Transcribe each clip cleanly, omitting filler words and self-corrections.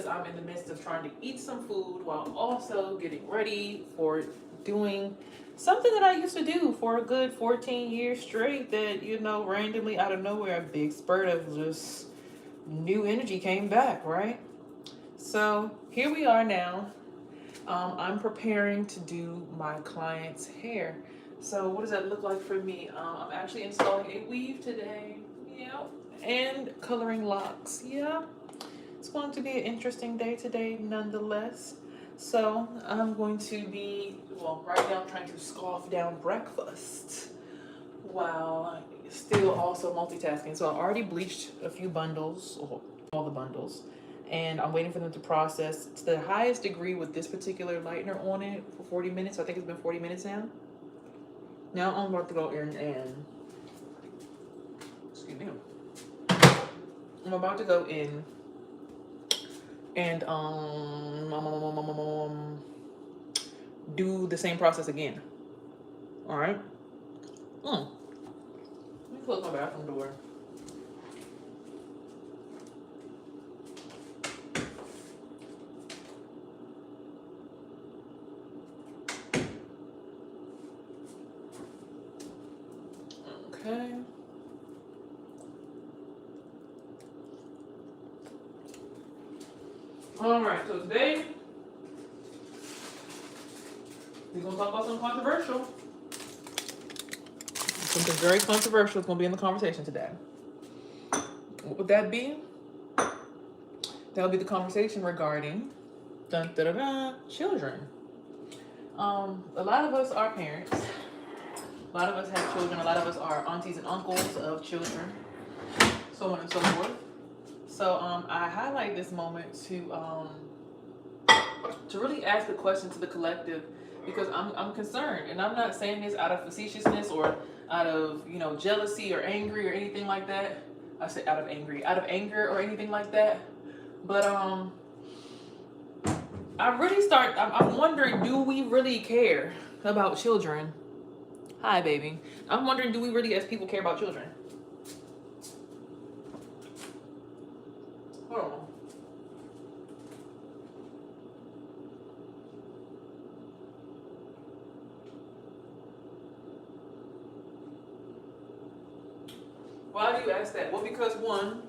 I'm in the midst of trying to eat some food while also getting ready for doing something that I used to do for a good 14 years straight that, randomly out of nowhere, a big spurt of just new energy came back, right? So here we are now. I'm preparing to do my client's hair. So what does that look like for me? I'm actually installing a weave today. Yeah. And coloring locks. Yeah. It's going to be an interesting day today nonetheless. So I'm going to be, right now I'm trying to scarf down breakfast while still also multitasking. So I already bleached a few bundles, or all the bundles, and I'm waiting for them to process to the highest degree with this particular lightener on it for 40 minutes. I think it's been 40 minutes now. Now I'm about to go in and, excuse me, I'm about to go in and do the same process again. All right. Let me close my bathroom door. Okay. All right, so today we're gonna talk about something controversial. Something very controversial is gonna be in the conversation today. What would that be? That would be the conversation regarding children. A lot of us are parents. A lot of us have children. A lot of us are aunties and uncles of children, so on and so forth. So I highlight this moment to really ask a question to the collective, because I'm concerned, and I'm not saying this out of facetiousness or out of jealousy or angry or anything like that. I say out of anger or anything like that. But I'm wondering, do we really care about children? Hi, baby. I'm wondering, do we really as people care about children? Hold on. Why do you ask that? Well, because one,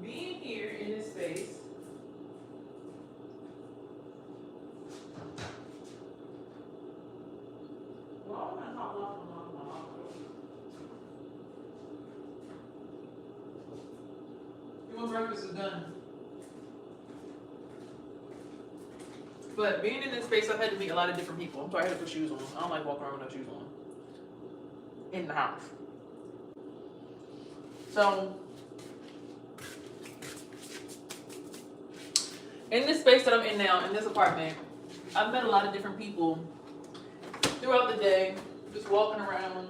being here in this space, breakfast is done. But being in this space, I've had to meet a lot of different people. So I had to put shoes on. I don't like walking around with no shoes on in the house. So in this space that I'm in now, in this apartment, I've met a lot of different people throughout the day, just walking around,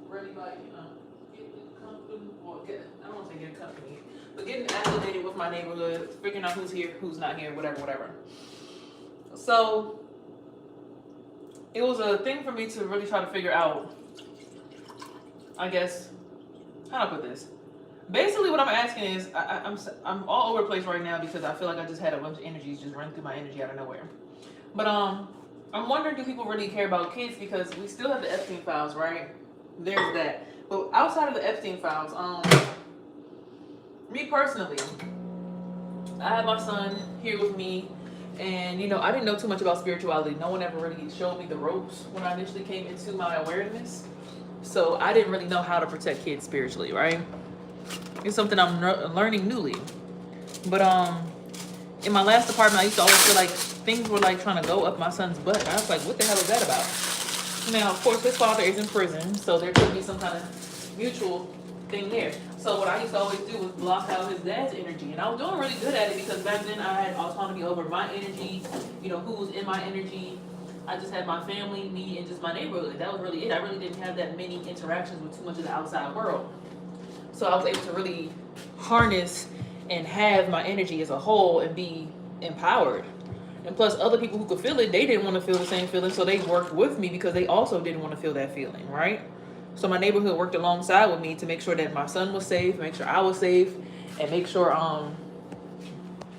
really getting comfortable, I don't want to say getting company, but getting acclimated with my neighborhood, figuring out who's here, who's not here, whatever. So it was a thing for me to really try to figure out, I guess, how do I put this? Basically, what I'm asking is, I'm all over the place right now because I feel like I just had a bunch of energies just run through my energy out of nowhere. But I'm wondering, do people really care about kids? Because we still have the Epstein files, right? There's that. But outside of the Epstein files, me personally, I have my son here with me, and I didn't know too much about spirituality. No one ever really showed me the ropes when I initially came into my awareness. So I didn't really know how to protect kids spiritually, right? It's something I'm learning newly. But in my last apartment, I used to always feel like things were like trying to go up my son's butt. And I was like, what the hell is that about? Now, of course, his father is in prison, so there could be some kind of mutual thing there. So what I used to always do was block out his dad's energy. And I was doing really good at it because back then I had autonomy over my energy, who was in my energy. I just had my family, me, and just my neighborhood. That was really it. I really didn't have that many interactions with too much of the outside world. So I was able to really harness and have my energy as a whole and be empowered. And plus, other people who could feel it, they didn't want to feel the same feeling, so they worked with me because they also didn't want to feel that feeling, right? So my neighborhood worked alongside with me to make sure that my son was safe, make sure I was safe, and make sure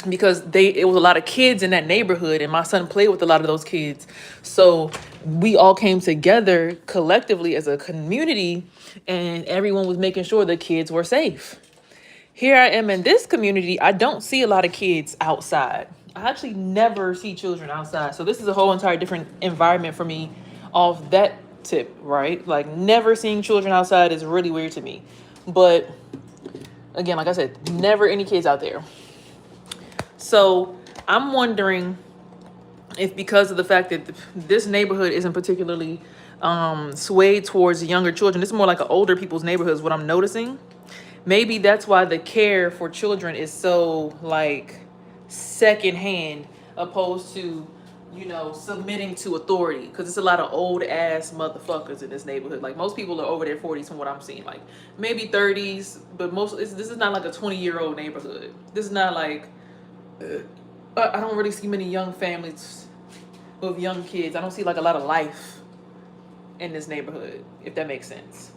because it was a lot of kids in that neighborhood, and my son played with a lot of those kids. So we all came together collectively as a community, and everyone was making sure the kids were safe. Here I am in this community, I don't see a lot of kids outside. I actually never see children outside. So this is a whole entire different environment for me off that tip, right? Like, never seeing children outside is really weird to me. But again, like I said, never any kids out there. So I'm wondering if, because of the fact that this neighborhood isn't particularly swayed towards younger children, this is more like an older people's neighborhood is what I'm noticing. Maybe that's why the care for children is so like secondhand, opposed to, submitting to authority. Because it's a lot of old ass motherfuckers in this neighborhood. Like, most people are over their 40s from what I'm seeing. Like, maybe 30s, but this is not like a 20-year-old neighborhood. This is not like, I don't really see many young families with young kids. I don't see like a lot of life in this neighborhood, if that makes sense.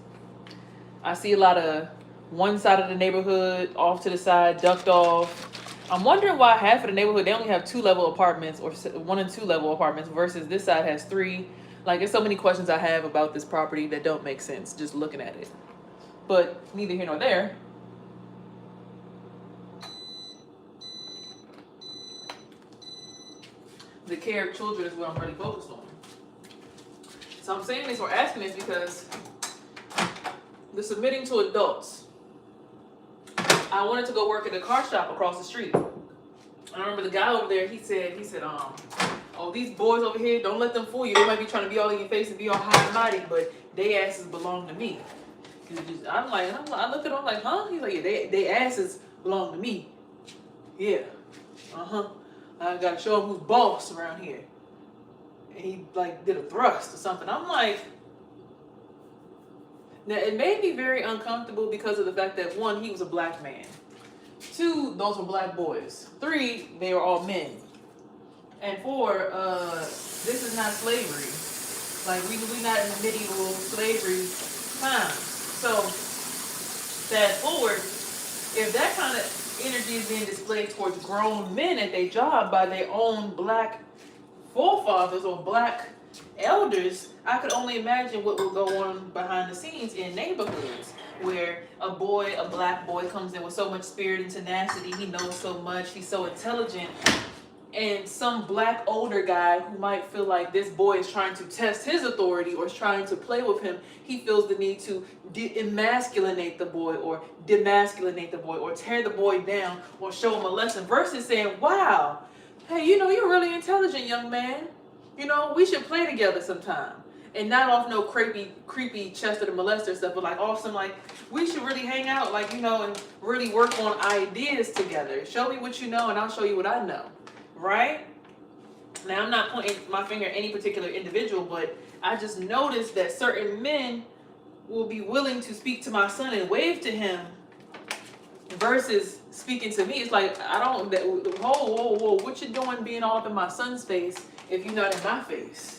I see a lot of one side of the neighborhood off to the side, ducked off. I'm wondering why half of the neighborhood, they only have 2-level apartments, or 1 and 2-level apartments, versus this side has 3. Like, there's so many questions I have about this property that don't make sense just looking at it. But neither here nor there. The care of children is what I'm really focused on. So I'm saying this or asking this because the submitting to adults. I wanted to go work at a car shop across the street. I remember the guy over there, he said, oh, these boys over here, don't let them fool you. They might be trying to be all in your face and be all high and mighty, but they asses belong to me. I looked at him like, huh? He's like, yeah, they asses belong to me. Yeah. I gotta show him who's boss around here. And he like did a thrust or something. I'm like, now it made me very uncomfortable because of the fact that 1, he was a black man. 2, those were black boys. 3, they were all men. And 4, this is not slavery. Like, we not in the medieval slavery time. So fast forward, if that kind of energy is being displayed towards grown men at their job by their own black forefathers or black elders, I could only imagine what will go on behind the scenes in neighborhoods where a black boy comes in with so much spirit and tenacity, he knows so much, he's so intelligent, and some black older guy who might feel like this boy is trying to test his authority or is trying to play with him, he feels the need to emasculate the boy or demasculinate the boy or tear the boy down or show him a lesson, versus saying, wow, hey, you're a really intelligent young man. We should play together sometime. And not off no creepy Chester the molester stuff, but like awesome, like, we should really hang out, like, and really work on ideas together. Show me what you know and I'll show you what I know. Right? Now, I'm not pointing my finger at any particular individual, but I just noticed that certain men will be willing to speak to my son and wave to him versus speaking to me. It's like, whoa, what you doing being all up in my son's face if you're not in my face?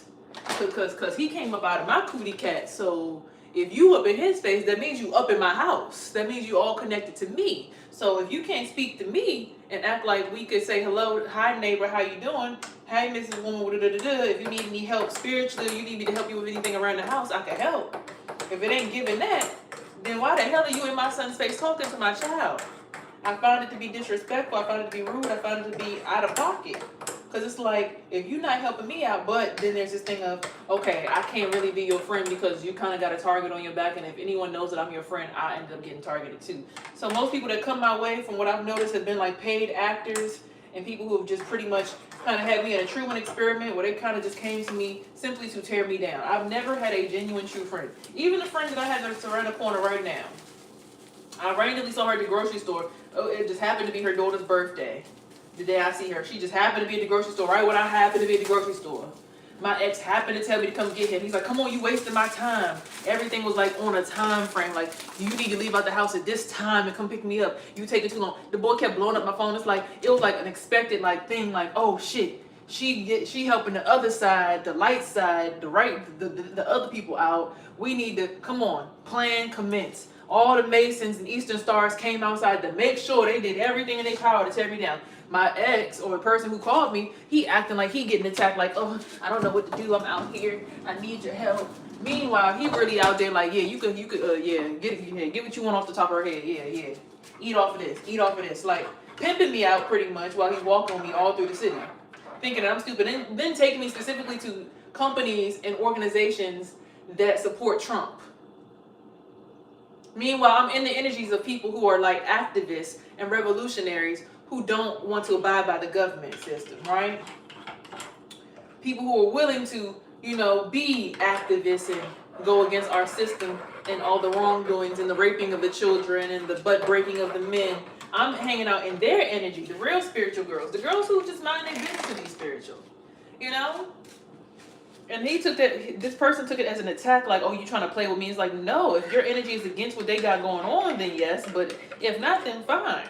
Because he came up out of my cootie cat. So if you up in his face, that means you up in my house. That means you all connected to me. So if you can't speak to me and act like we could say, hello, hi neighbor, how you doing? Hey, Mrs. Woman, if you need any help spiritually, you need me to help you with anything around the house, I can help. If it ain't giving that, then why the hell are you in my son's face talking to my child? I found it to be disrespectful. I found it to be rude. I found it to be out of pocket. Because it's like, if you're not helping me out, but then there's this thing of, okay, I can't really be your friend because you kind of got a target on your back. And if anyone knows that I'm your friend, I end up getting targeted too. So most people that come my way, from what I've noticed, have been like paid actors and people who have just pretty much kind of had me in a Truman experiment where they kind of just came to me simply to tear me down. I've never had a genuine true friend. Even the friend that I have that's around the corner right now. I randomly saw her at the grocery store. Oh, it just happened to be her daughter's birthday. The day I see her, she just happened to be at the grocery store right when I happened to be at the grocery store. My ex happened to tell me to come get him. He's like, come on, you wasting my time. Everything was like on a time frame. Like, you need to leave out the house at this time and come pick me up. You taking too long. The boy kept blowing up my phone. It was like an expected like thing. Like, oh shit, She helping the other side, the light side, the other people out. We need to come on, plan, commence. All the Masons and Eastern Stars came outside to make sure they did everything in their power to tear me down. My ex, or the person who called me, he acting like he getting attacked, like, oh, I don't know what to do. I'm out here. I need your help. Meanwhile, he really out there like, yeah, you could, yeah, get what you want off the top of her head. Yeah, yeah. Eat off of this. Like, pimping me out pretty much while he's walking me all through the city. Thinking that I'm stupid. And then taking me specifically to companies and organizations that support Trump. Meanwhile, I'm in the energies of people who are like activists and revolutionaries who don't want to abide by the government system, right? People who are willing to, be activists and go against our system and all the wrongdoings and the raping of the children and the butt breaking of the men. I'm hanging out in their energy, the real spiritual girls, the girls who just mind their business to be spiritual, And this person took it as an attack, like, oh, you trying to play with me? It's like, no, if your energy is against what they got going on, then yes, but if not, then fine.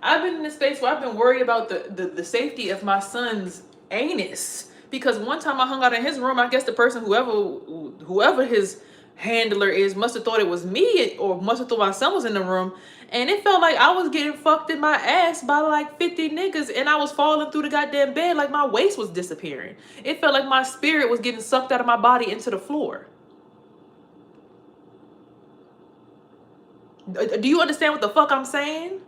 I've been in this space where I've been worried about the safety of my son's anus. Because one time I hung out in his room, I guess the person, whoever his handler is, must have thought it was me, or must have thought my son was in the room. And it felt like I was getting fucked in my ass by like 50 niggas, and I was falling through the goddamn bed like my waist was disappearing. It felt like my spirit was getting sucked out of my body into the floor. Do you understand what the fuck I'm saying?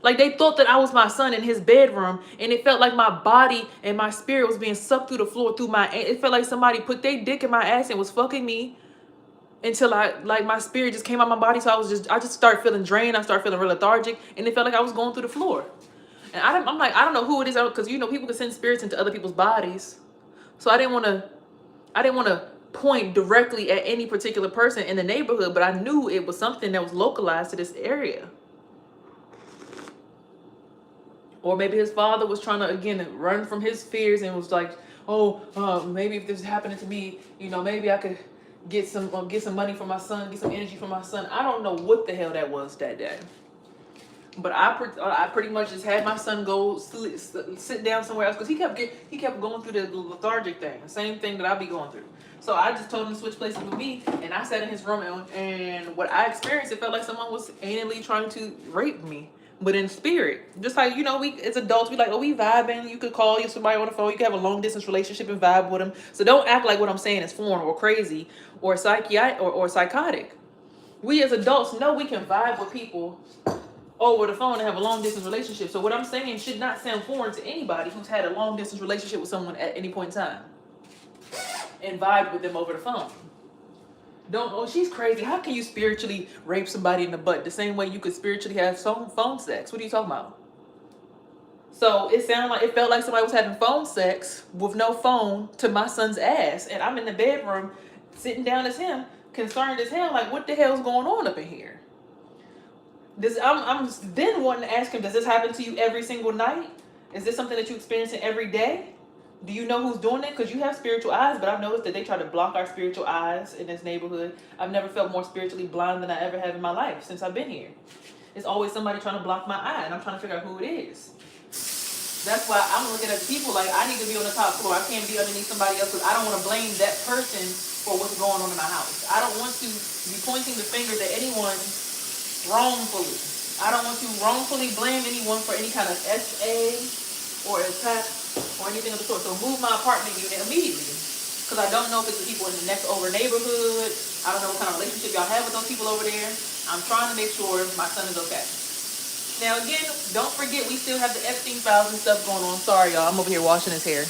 Like, they thought that I was my son in his bedroom, and it felt like my body and my spirit was being sucked through the floor it felt like somebody put their dick in my ass and was fucking me until my spirit just came out my body. So I just started feeling drained. I started feeling real lethargic, and it felt like I was going through the floor. And I'm like, I don't know who it is, because people can send spirits into other people's bodies. So I didn't want to point directly at any particular person in the neighborhood, but I knew it was something that was localized to this area. Or maybe his father was trying to, again, run from his fears and was like, oh, maybe if this is happening to me, maybe I could get some money for my son, get some energy for my son. I don't know what the hell that was that day. But I pretty much just had my son go sit down somewhere else, because he kept going through the lethargic thing, the same thing that I be going through. So I just told him to switch places with me, and I sat in his room, and what I experienced, it felt like someone was anally trying to rape me. But in spirit, just like, we as adults, we like, we vibing. You could call somebody on the phone. You can have a long distance relationship and vibe with them. So don't act like what I'm saying is foreign or crazy or psychotic. We as adults know we can vibe with people over the phone and have a long distance relationship. So what I'm saying should not sound foreign to anybody who's had a long distance relationship with someone at any point in time and vibe with them over the phone. She's crazy. How can you spiritually rape somebody in the butt the same way you could spiritually have some phone sex? What are you talking about? So it felt like somebody was having phone sex with no phone to my son's ass, and I'm in the bedroom sitting down as him, concerned as hell, like, what the hell's going on up in here? I'm then wanting to ask him, does this happen to you every single night? Is this something that you experience every day? Do you know who's doing it? Because you have spiritual eyes, but I've noticed that they try to block our spiritual eyes in this neighborhood. I've never felt more spiritually blind than I ever have in my life since I've been here. It's always somebody trying to block my eye, and I'm trying to figure out who it is. That's why I'm looking at the people like, I need to be on the top floor. I can't be underneath somebody else, because I don't want to blame that person for what's going on in my house. I don't want to be pointing the fingers at anyone wrongfully. I don't want to wrongfully blame anyone for any kind of SA or attack or anything of the sort. So move my apartment unit immediately, because I don't know if it's the people in the next over neighborhood. I don't know what kind of relationship y'all have with those people over there. I'm trying to make sure my son is okay. Now again, don't forget, we still have the Epstein files and stuff going on. Sorry y'all, I'm over here washing his hair,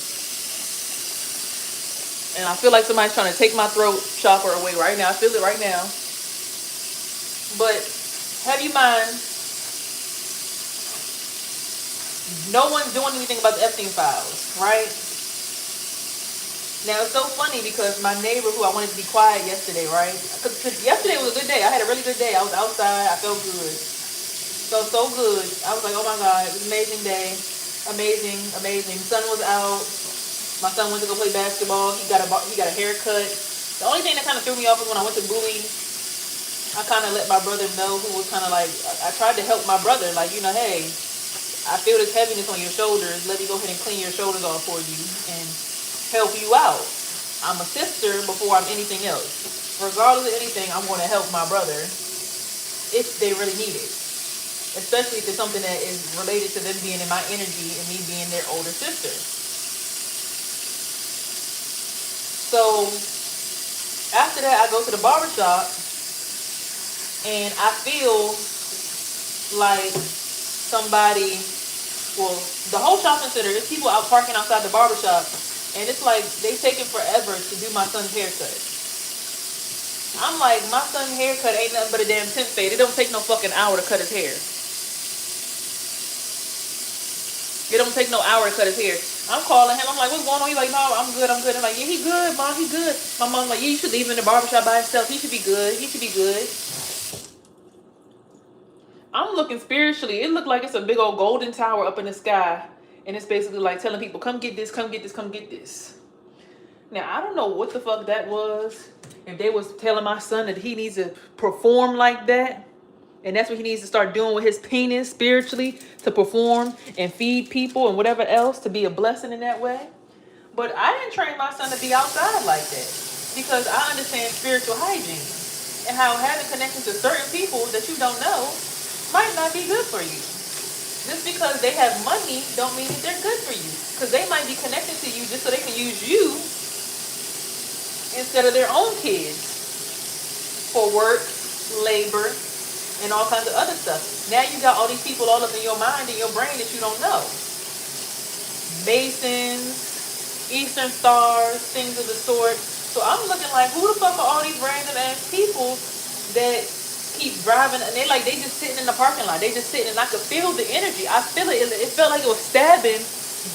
and I feel like somebody's trying to take my throat chakra away right now. I feel it right now. But have you mind, no one's doing anything about the Epstein files, right? Now, it's so funny because my neighbor, who I wanted to be quiet yesterday, right? Because yesterday was a good day. I had a really good day. I was outside. I felt good. Felt so good. I was like, oh my God, it was an amazing day. Amazing, amazing. Sun was out. My son went to go play basketball. He got a haircut. The only thing that kind of threw me off was when I went to Bowie. I kind of let my brother know, who was kind of like, I tried to help my brother, like, hey, I feel this heaviness on your shoulders. Let me go ahead and clean your shoulders off for you and help you out. I'm a sister before I'm anything else. Regardless of anything, I'm going to help my brother if they really need it. Especially if it's something that is related to them being in my energy and me being their older sister. So after that, I go to the barbershop and I feel like somebody, well, the whole shopping center, there's people out parking outside the barbershop, and it's like they taking forever to do my son's haircut. I'm like, my son's haircut ain't nothing but a damn temp fade. It don't take no fucking hour to cut his hair. It don't take no hour to cut his hair. I'm calling him. I'm like, what's going on? He's like, no, I'm good. I'm good. I'm like, yeah, he good, Mom. He good. My mom's like, yeah, you should leave him in the barbershop by himself. He should be good. He should be good. I'm looking spiritually. It looked like it's a big old golden tower up in the sky. And it's basically like telling people, come get this, come get this, come get this. Now, I don't know what the fuck that was. If they was telling my son that he needs to perform like that. And that's what he needs to start doing with his penis spiritually, to perform and feed people and whatever else, to be a blessing in that way. But I didn't train my son to be outside like that, because I understand spiritual hygiene and how having connection to certain people that you don't know might not be good for you. Just because they have money don't mean that they're good for you, because they might be connected to you just so they can use you instead of their own kids for work, labor, and all kinds of other stuff. Now you got all these people all up in your mind and your brain that you don't know. Masons, Eastern Stars, things of the sort. So I'm looking like, who the fuck are all these random ass people that keep driving? And they just sitting in the parking lot. They just sitting, and I could feel the energy. I feel it. It felt like it was stabbing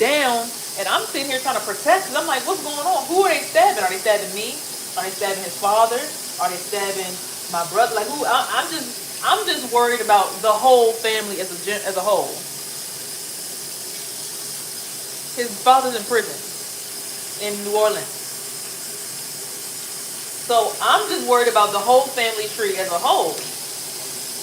down, and I'm sitting here trying to protect, because I'm like, what's going on? Who are they stabbing? Are they stabbing me? Are they stabbing his father? Are they stabbing my brother? Like, who? I'm just worried about the whole family as a whole. His father's in prison in New Orleans. So I'm just worried about the whole family tree as a whole.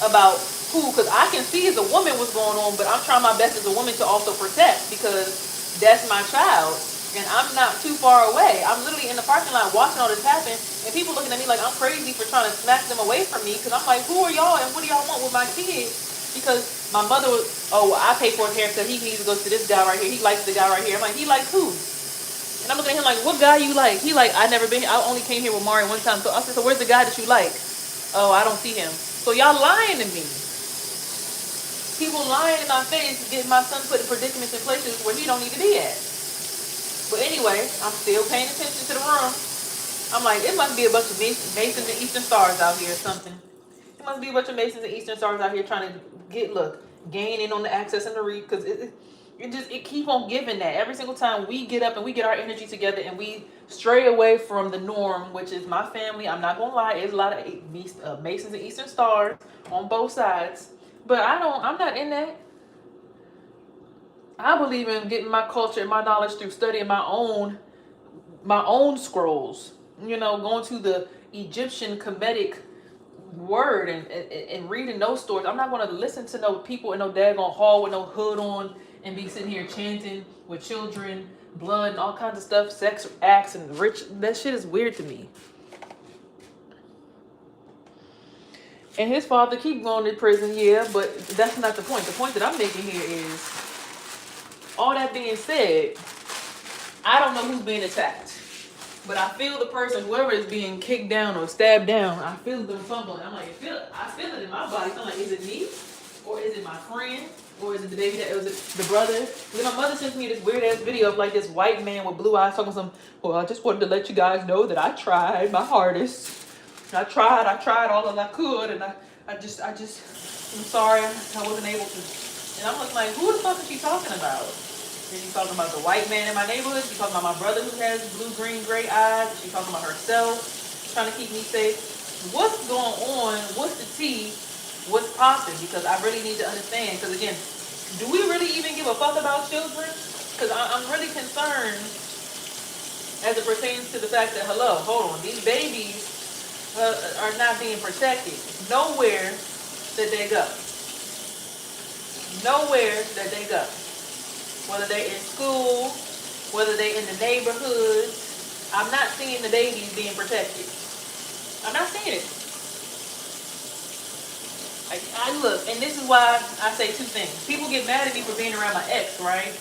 About who, because I can see as a woman what's going on, but I'm trying my best as a woman to also protect, because that's my child. And I'm not too far away. I'm literally in the parking lot watching all this happen, and people looking at me like I'm crazy for trying to snatch them away from me, because I'm like, who are y'all and what do y'all want with my kid? Because my mother was, oh, I pay for his haircut. He needs to go to this guy right here. He likes the guy right here. I'm like, he likes who? And I'm looking at him like, what guy you like? He like, I never been here. I only came here with Mari one time. So I said, so where's the guy that you like? Oh, I don't see him. So y'all lying to me. People lying in my face, getting my son put in predicaments and places where he don't need to be at. But anyway, I'm still paying attention to the room. I'm like, it must be a bunch of Masons and Eastern Stars out here or something. It must be a bunch of Masons and Eastern Stars out here trying to gain in on the access and the read, because it keep on giving that. Every single time we get up and we get our energy together and we stray away from the norm, which is my family. I'm not gonna lie, there's a lot of Masons and Eastern Stars on both sides. But I'm not in that. I believe in getting my culture and my knowledge through studying my own scrolls. Going to the Egyptian Kemetic word and reading those stories. I'm not going to listen to no people in no daggone hall with no hood on and be sitting here chanting with children, blood, and all kinds of stuff, sex acts and rich. That shit is weird to me. And his father keep going to prison, yeah, but that's not the point. The point that I'm making here is, all that being said, I don't know who's being attacked, but I feel the person, whoever is being kicked down or stabbed down, I feel them fumbling. I'm like, I feel it in my body. I'm like, is it me? Or is it my friend? Or is it the baby that was it the brother? Then my mother sent me this weird ass video of like this white man with blue eyes talking some, well, I just wanted to let you guys know that I tried my hardest. I tried all that I could, and I'm sorry I wasn't able to. And I'm like, who the fuck is she talking about? Is she talking about the white man in my neighborhood? She talking about my brother who has blue, green, gray eyes? Is she talking about herself, trying to keep me safe? What's going on? What's the tea? What's popping? Because I really need to understand. Because again, do we really even give a fuck about children? Because I'm really concerned as it pertains to the fact that, hold on, these babies are not being protected nowhere that they go. nowhere that they go. Whether they're in school, whether they're in the neighborhoods, I'm not seeing the babies being protected. I'm not seeing it. I look, and this is why I say two things. People get mad at me for being around my ex, right?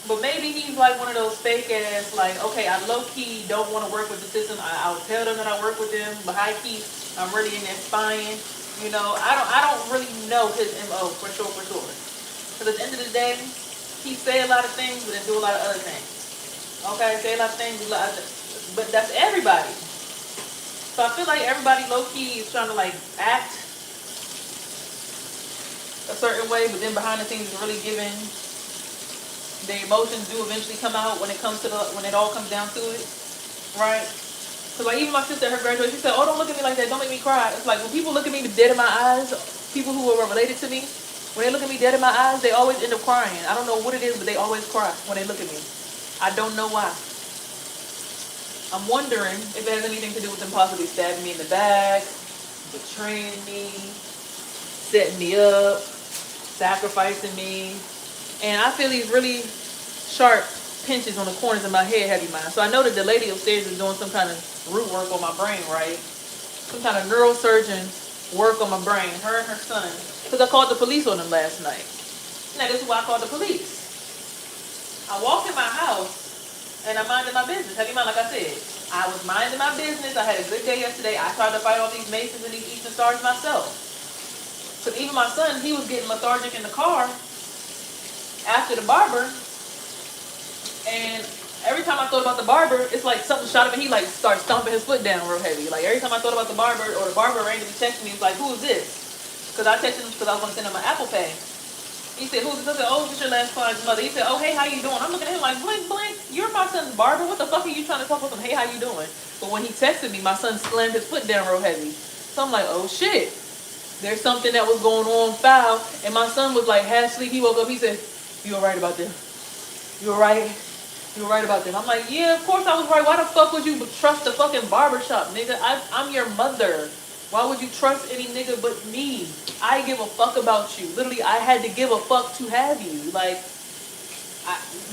But maybe he's like one of those fake ass, like, okay, I low key don't want to work with the system. I'll tell them that I work with them, but high key, I'm really in there spying. You know, I don't really know his MO for sure. Because at the end of the day, he say a lot of things, but then do a lot of other things. Okay, say a lot of things, but that's everybody. So I feel like everybody low key is trying to like act a certain way, but then behind the scenes is really giving. The emotions do eventually come out when it comes to when it all comes down to it, right? Because like even my sister at her graduation, she said, "Oh, don't look at me like that. Don't make me cry." It's like when people look at me dead in my eyes, people who are related to me, when they look at me dead in my eyes, they always end up crying. I don't know what it is, but they always cry when they look at me. I don't know why. I'm wondering if it has anything to do with them possibly stabbing me in the back, betraying me, setting me up, sacrificing me. And I feel these really sharp pinches on the corners of my head, heavy mind. So I know that the lady upstairs is doing some kind of root work on my brain, right? Some kind of neurosurgeon work on my brain, her and her son. Because I called the police on them last night. Now this is why I called the police. I walked in my house and I minded my business. Heavy mind, like I said. I was minding my business. I had a good day yesterday. I tried to fight all these Masons and these Eastern Stars myself. Because even my son, he was getting lethargic in the car after the barber, and every time I thought about the barber, it's like something shot him and he like starts stomping his foot down real heavy. Like every time I thought about the barber, or the barber randomly texted me, it's like, who is this? Because I texted him because I was going to send him an Apple Pay. He said, who's this? I said, oh, this is your last client's mother. He said, oh, hey, how you doing? I'm looking at him like, blink, blink, you're my son's barber. What the fuck are you trying to talk with him? Hey, how you doing? But when he texted me, my son slammed his foot down real heavy. So I'm like, oh shit, there's something that was going on foul. And my son was like half asleep. He woke up, he said, you were right about them. You were right. You were right about them. I'm like, yeah, of course I was right. Why the fuck would you trust the fucking barbershop, nigga? I'm your mother. Why would you trust any nigga but me? I give a fuck about you. Literally, I had to give a fuck to have you. Like,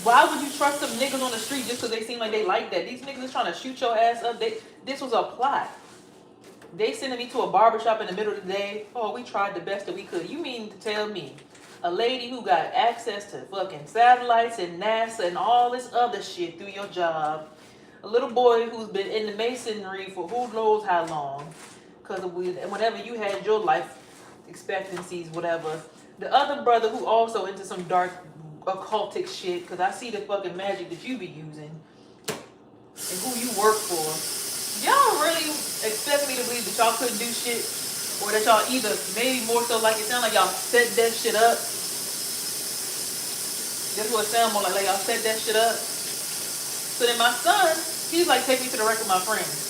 why would you trust them niggas on the street just because they seem like they like that? These niggas is trying to shoot your ass up. This was a plot. They sending me to a barbershop in the middle of the day. Oh, we tried the best that we could. You mean to tell me a lady who got access to fucking satellites and NASA and all this other shit through your job, a little boy who's been in the masonry for who knows how long, because whenever you had your life expectancies, whatever, the other brother who also into some dark occultic shit, because I see the fucking magic that you be using and who you work for. Y'all really expect me to believe that y'all couldn't do shit, or that y'all either, maybe more so like it sound like y'all set that shit up? That's what it sound more like y'all set that shit up. So then my son, he's like, take me to the rec with my friends.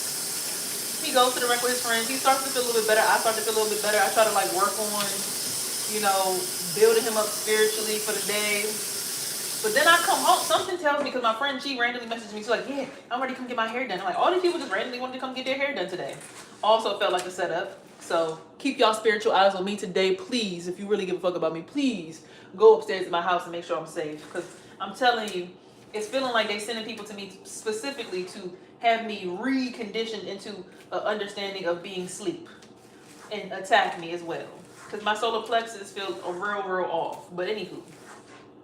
He goes to the rec with his friends. He starts to feel a little bit better. I start to feel a little bit better. I try to like work on, you know, building him up spiritually for the day. But then I come home, something tells me, because my friend, she randomly messaged me. She's like, yeah, I'm ready to come get my hair done. I'm like, all these people just randomly wanted to come get their hair done today. Also felt like a setup. So keep y'all spiritual eyes on me today, please. If you really give a fuck about me, please go upstairs to my house and make sure I'm safe. Because I'm telling you, it's feeling like they sending people to me specifically to have me reconditioned into an understanding of being sleep and attack me as well. Because my solar plexus feels real off. But anywho,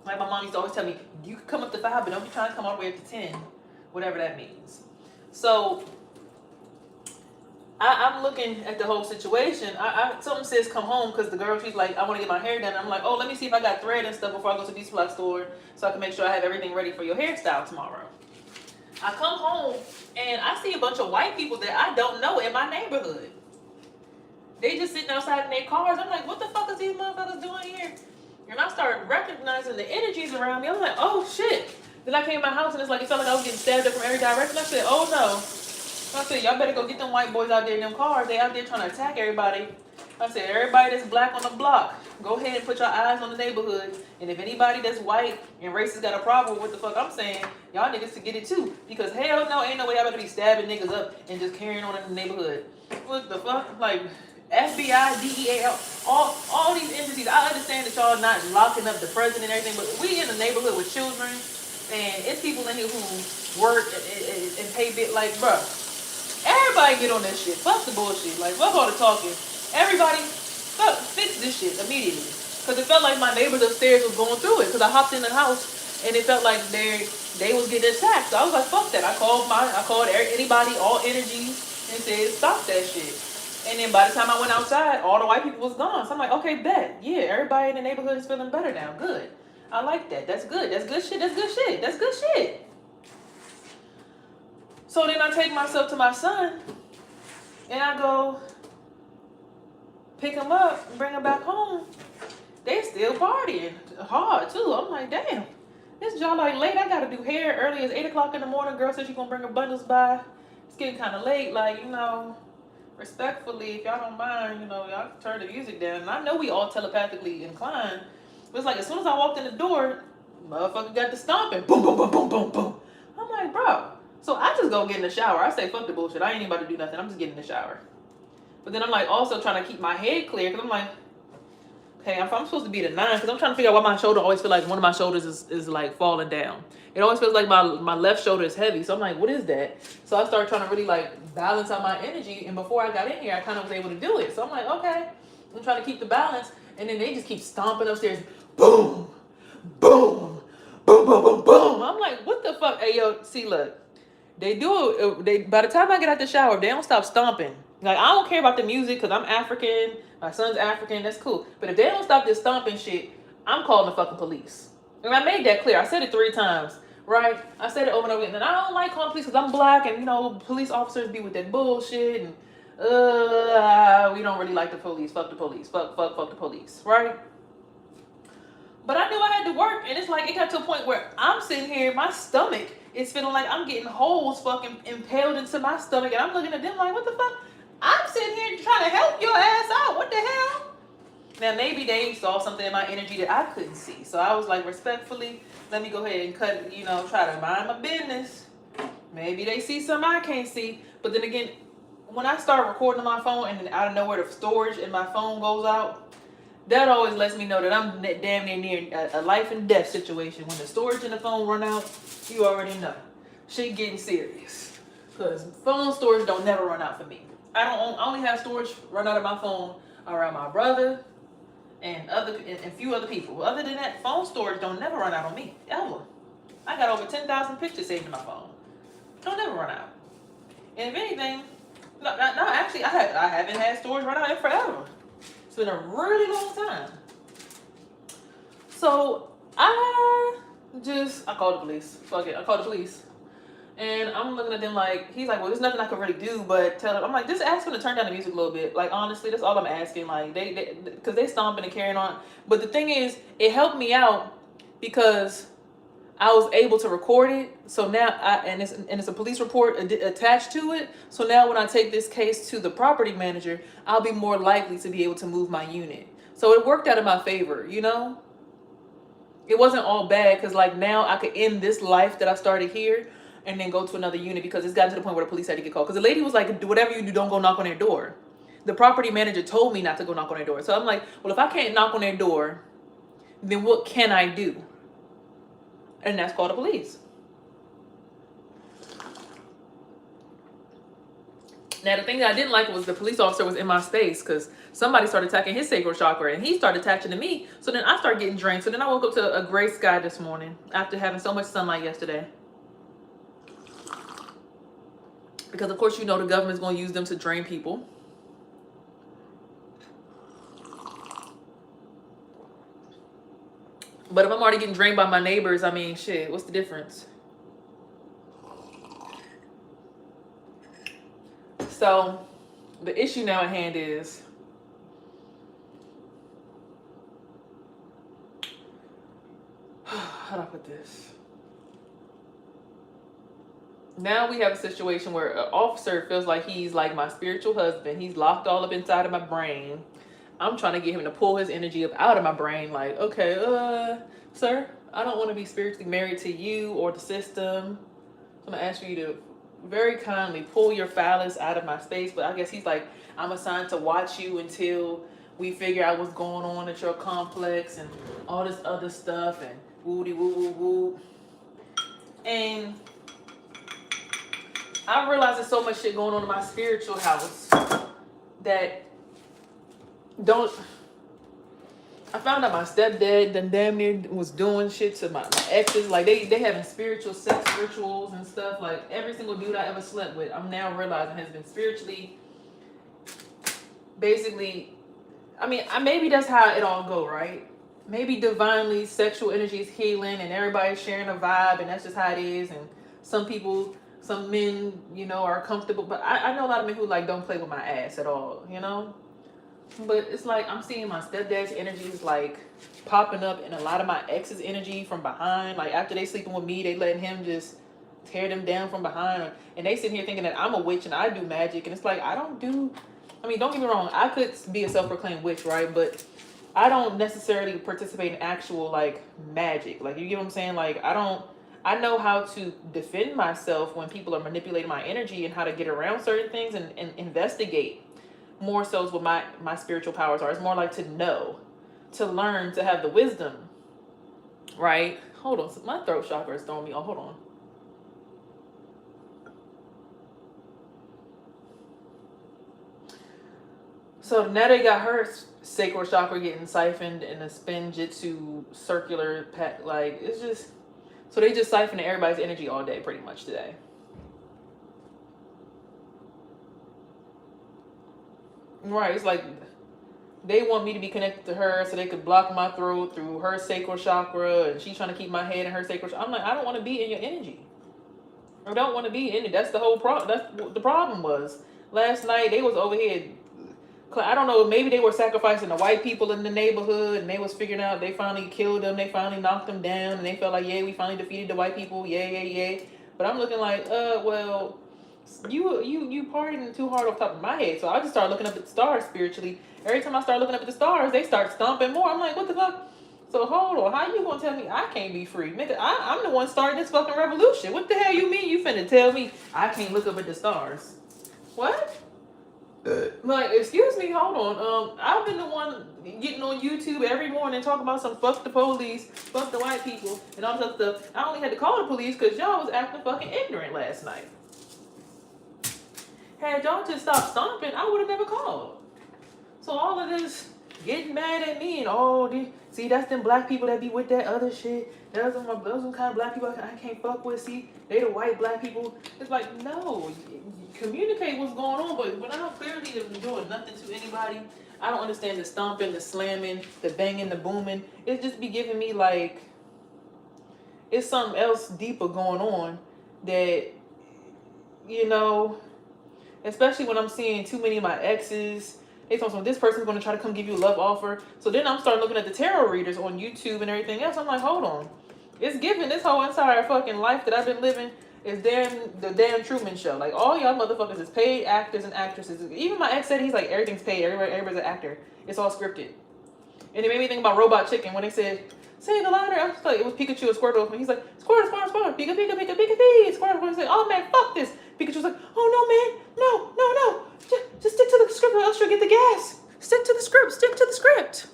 like my mom used to always tell me, you can come up to 5, but don't be trying to come all the way up to 10. Whatever that means. So I'm looking at the whole situation. Something says come home, because the girl, she's like, I want to get my hair done. I'm like, oh, let me see if I got thread and stuff before I go to the beauty supply store, so I can make sure I have everything ready for your hairstyle tomorrow. I come home and I see a bunch of white people that I don't know in my neighborhood. They just sitting outside in their cars. I'm like, what the fuck is these motherfuckers doing here? And I started recognizing the energies around me. I'm like, oh shit. Then I came to my house and it's like, it felt like I was getting stabbed up from every direction. I said, oh no. I said, y'all better go get them white boys out there in them cars. They out there trying to attack everybody. I said, everybody that's black on the block, go ahead and put your eyes on the neighborhood. And if anybody that's white and racist got a problem with what the fuck I'm saying, y'all niggas to get it too. Because hell no, ain't no way y'all better be stabbing niggas up and just carrying on in the neighborhood. What the fuck? Like, FBI, DEA, all these entities. I understand that y'all not locking up the president and everything, but we in the neighborhood with children, and it's people in here who work and pay bit. Like, bro, everybody get on this shit. Fuck the bullshit. Like, fuck all the talking. Everybody, fix this shit immediately. Because it felt like my neighbors upstairs was going through it. Because I hopped in the house and it felt like they was getting attacked. So I was like, fuck that. I called anybody, all energies, and said, stop that shit. And then by the time I went outside, all the white people was gone. So I'm like, okay, bet. Yeah, everybody in the neighborhood is feeling better now. Good. I like that. That's good. That's good shit. That's good shit. That's good shit. So then I take myself to my son and I go pick him up and bring him back home. They still partying hard too. I'm like, damn, this job like late. I gotta do hair early as 8 o'clock in the morning. Girl said she gonna bring her bundles by. It's getting kind of late. Like, you know, respectfully, if y'all don't mind, you know, y'all turn the music down. And I know we all telepathically inclined. But it's like as soon as I walked in the door, motherfucker got the stomping. Boom, boom, boom, boom, boom, boom. I'm like, bro. So I just go get in the shower. I say, fuck the bullshit. I ain't even about to do nothing. I'm just getting in the shower. But then I'm like also trying to keep my head clear. Because I'm like, okay, I'm supposed to be at a 9. Because I'm trying to figure out why my shoulder always feel like one of my shoulders is like falling down. It always feels like my left shoulder is heavy. So I'm like, what is that? So I started trying to really like balance out my energy. And before I got in here, I kind of was able to do it. So I'm like, okay. I'm trying to keep the balance. And then they just keep stomping upstairs. Boom. Boom. Boom, boom, boom, boom. I'm like, what the fuck? Hey, yo, see, look. They do it. By the time I get out the shower, they don't stop stomping. Like, I don't care about the music because I'm African. My son's African. That's cool. But if they don't stop this stomping shit, I'm calling the fucking police. And I made that clear. I said it 3 times, right? I said it over and over again. And I don't like calling police because I'm black and, you know, police officers be with that bullshit. And, we don't really like the police. Fuck the police. Fuck the police, right? But I knew I had to work. And it's like, it got to a point where I'm sitting here, my stomach is feeling like I'm getting holes fucking impaled into my stomach. And I'm looking at them like, what the fuck? I'm sitting here trying to help your ass out. What the hell? Now, maybe they saw something in my energy that I couldn't see. So I was like, respectfully, let me go ahead and cut, you know, try to mind my business. Maybe they see something I can't see. But then again, when I start recording on my phone and then out of nowhere the storage in my phone goes out, that always lets me know that I'm damn near a life and death situation. When the storage in the phone run out, you already know. Shit getting serious. Because phone storage don't never run out for me. I only have storage run out of my phone around my brother and a few other people. Other than that, phone storage don't never run out on me, ever. I got over 10,000 pictures saved in my phone. Don't never run out. And if anything, no, actually, I haven't had storage run out in forever. It's been a really long time. So I called the police. Fuck it, I called the police. And I'm looking at them like, he's like, well, there's nothing I can really do but tell them. I'm like, just ask them to turn down the music a little bit. Like, honestly, that's all I'm asking. Like, because they stomping and carrying on. But the thing is, it helped me out because I was able to record it. So now, it's a police report attached to it. So now when I take this case to the property manager, I'll be more likely to be able to move my unit. So it worked out in my favor, you know? It wasn't all bad because like now I could end this life that I started here and then go to another unit because it's gotten to the point where the police had to get called. Because the lady was like, whatever you do, don't go knock on their door. The property manager told me not to go knock on their door. So I'm like, well, if I can't knock on their door, then what can I do? And that's called the police. Now, the thing that I didn't like was the police officer was in my space because somebody started attacking his sacral chakra and he started attaching to me. So then I started getting drained. So then I woke up to a gray sky this morning after having so much sunlight yesterday. Because, of course, you know the government's going to use them to drain people. But if I'm already getting drained by my neighbors, I mean, shit, what's the difference? So, the issue now at hand is how do I put this? Now we have a situation where an officer feels like he's like my spiritual husband. He's locked all up inside of my brain. I'm trying to get him to pull his energy up out of my brain. Like, okay, sir, I don't want to be spiritually married to you or the system. So I'm going to ask for you to very kindly pull your phallus out of my space. But I guess he's like, I'm assigned to watch you until we figure out what's going on at your complex and all this other stuff and woody woo woo woo. And I realize there's so much shit going on in my spiritual house that don't. I found out my stepdad done damn near was doing shit to my exes. Like they having spiritual sex rituals and stuff. Like every single dude I ever slept with, I'm now realizing has been spiritually, basically. I mean, maybe that's how it all go, right? Maybe divinely sexual energy is healing and everybody's sharing a vibe and that's just how it is. And some people, some men, you know, are comfortable. But I know a lot of men who like don't play with my ass at all, you know? But it's like I'm seeing my stepdad's energies like popping up in a lot of my ex's energy from behind. Like after they sleeping with me, they letting him just tear them down from behind. And they sitting here thinking that I'm a witch and I do magic. And it's like, I don't mean, don't get me wrong. I could be a self-proclaimed witch, right? But I don't necessarily participate in actual like magic. Like, you get what I'm saying? Like, I know how to defend myself when people are manipulating my energy and how to get around certain things and investigate. More so is what my spiritual powers are. It's more like to know, to learn, to have the wisdom, right? Hold on, my throat chakra is throwing me off. Hold on. So now they got her sacral chakra getting siphoned in a spin jitsu circular pack. Like, it's just, so they just siphoned everybody's energy all day pretty much today. Right, it's like they want me to be connected to her so they could block my throat through her sacral chakra, and she's trying to keep my head in her sacral chakra. I'm like, I don't want to be in your energy. I don't want to be in it. That's the whole problem. That's what the problem was. Last night they was over here. I don't know. Maybe they were sacrificing the white people in the neighborhood, and they was figuring out they finally killed them. They finally knocked them down, and they felt like, yeah, we finally defeated the white people. Yeah. But I'm looking like, well. You partying too hard off the top of my head. So I just start looking up at the stars spiritually. Every time I start looking up at the stars, they start stomping more. I'm like, what the fuck? So hold on, how you gonna tell me I can't be free? Nigga, I'm the one starting this fucking revolution. What the hell you mean you finna tell me I can't look up at the stars? What? Like, excuse me, hold on. I've been the one getting on YouTube every morning talking about some fuck the police, fuck the white people, and all that stuff. I only had to call the police because y'all was acting fucking ignorant last night. Had y'all just stopped stomping, I would have never called. So all of this getting mad at me and see, that's them black people that be with that other shit. Those are kind of black people I can't fuck with. See, they the white black people. It's like, no, communicate what's going on. But when I don't clearly doing nothing to anybody, I don't understand the stomping, the slamming, the banging, the booming. It just be giving me like, it's something else deeper going on that, you know. Especially when I'm seeing too many of my exes. They told me this person's going to try to come give you a love offer. So then I'm starting looking at the tarot readers on YouTube and everything else. I'm like, hold on. It's giving this whole entire fucking life that I've been living is the damn Truman Show. Like, all y'all motherfuckers is paid actors and actresses. Even my ex said, he's like, everything's paid. Everybody's an actor. It's all scripted. And it made me think about Robot Chicken when they said, say the louder. I was like, it was Pikachu and Squirtle. And he's like, Squirtle, Pika, Pika, Pika, Pika, Pika. Squirtle was like, oh man, fuck this. Pikachu was like, oh no, man. No. Just stick to the script or else you'll get the gas. Stick to the script.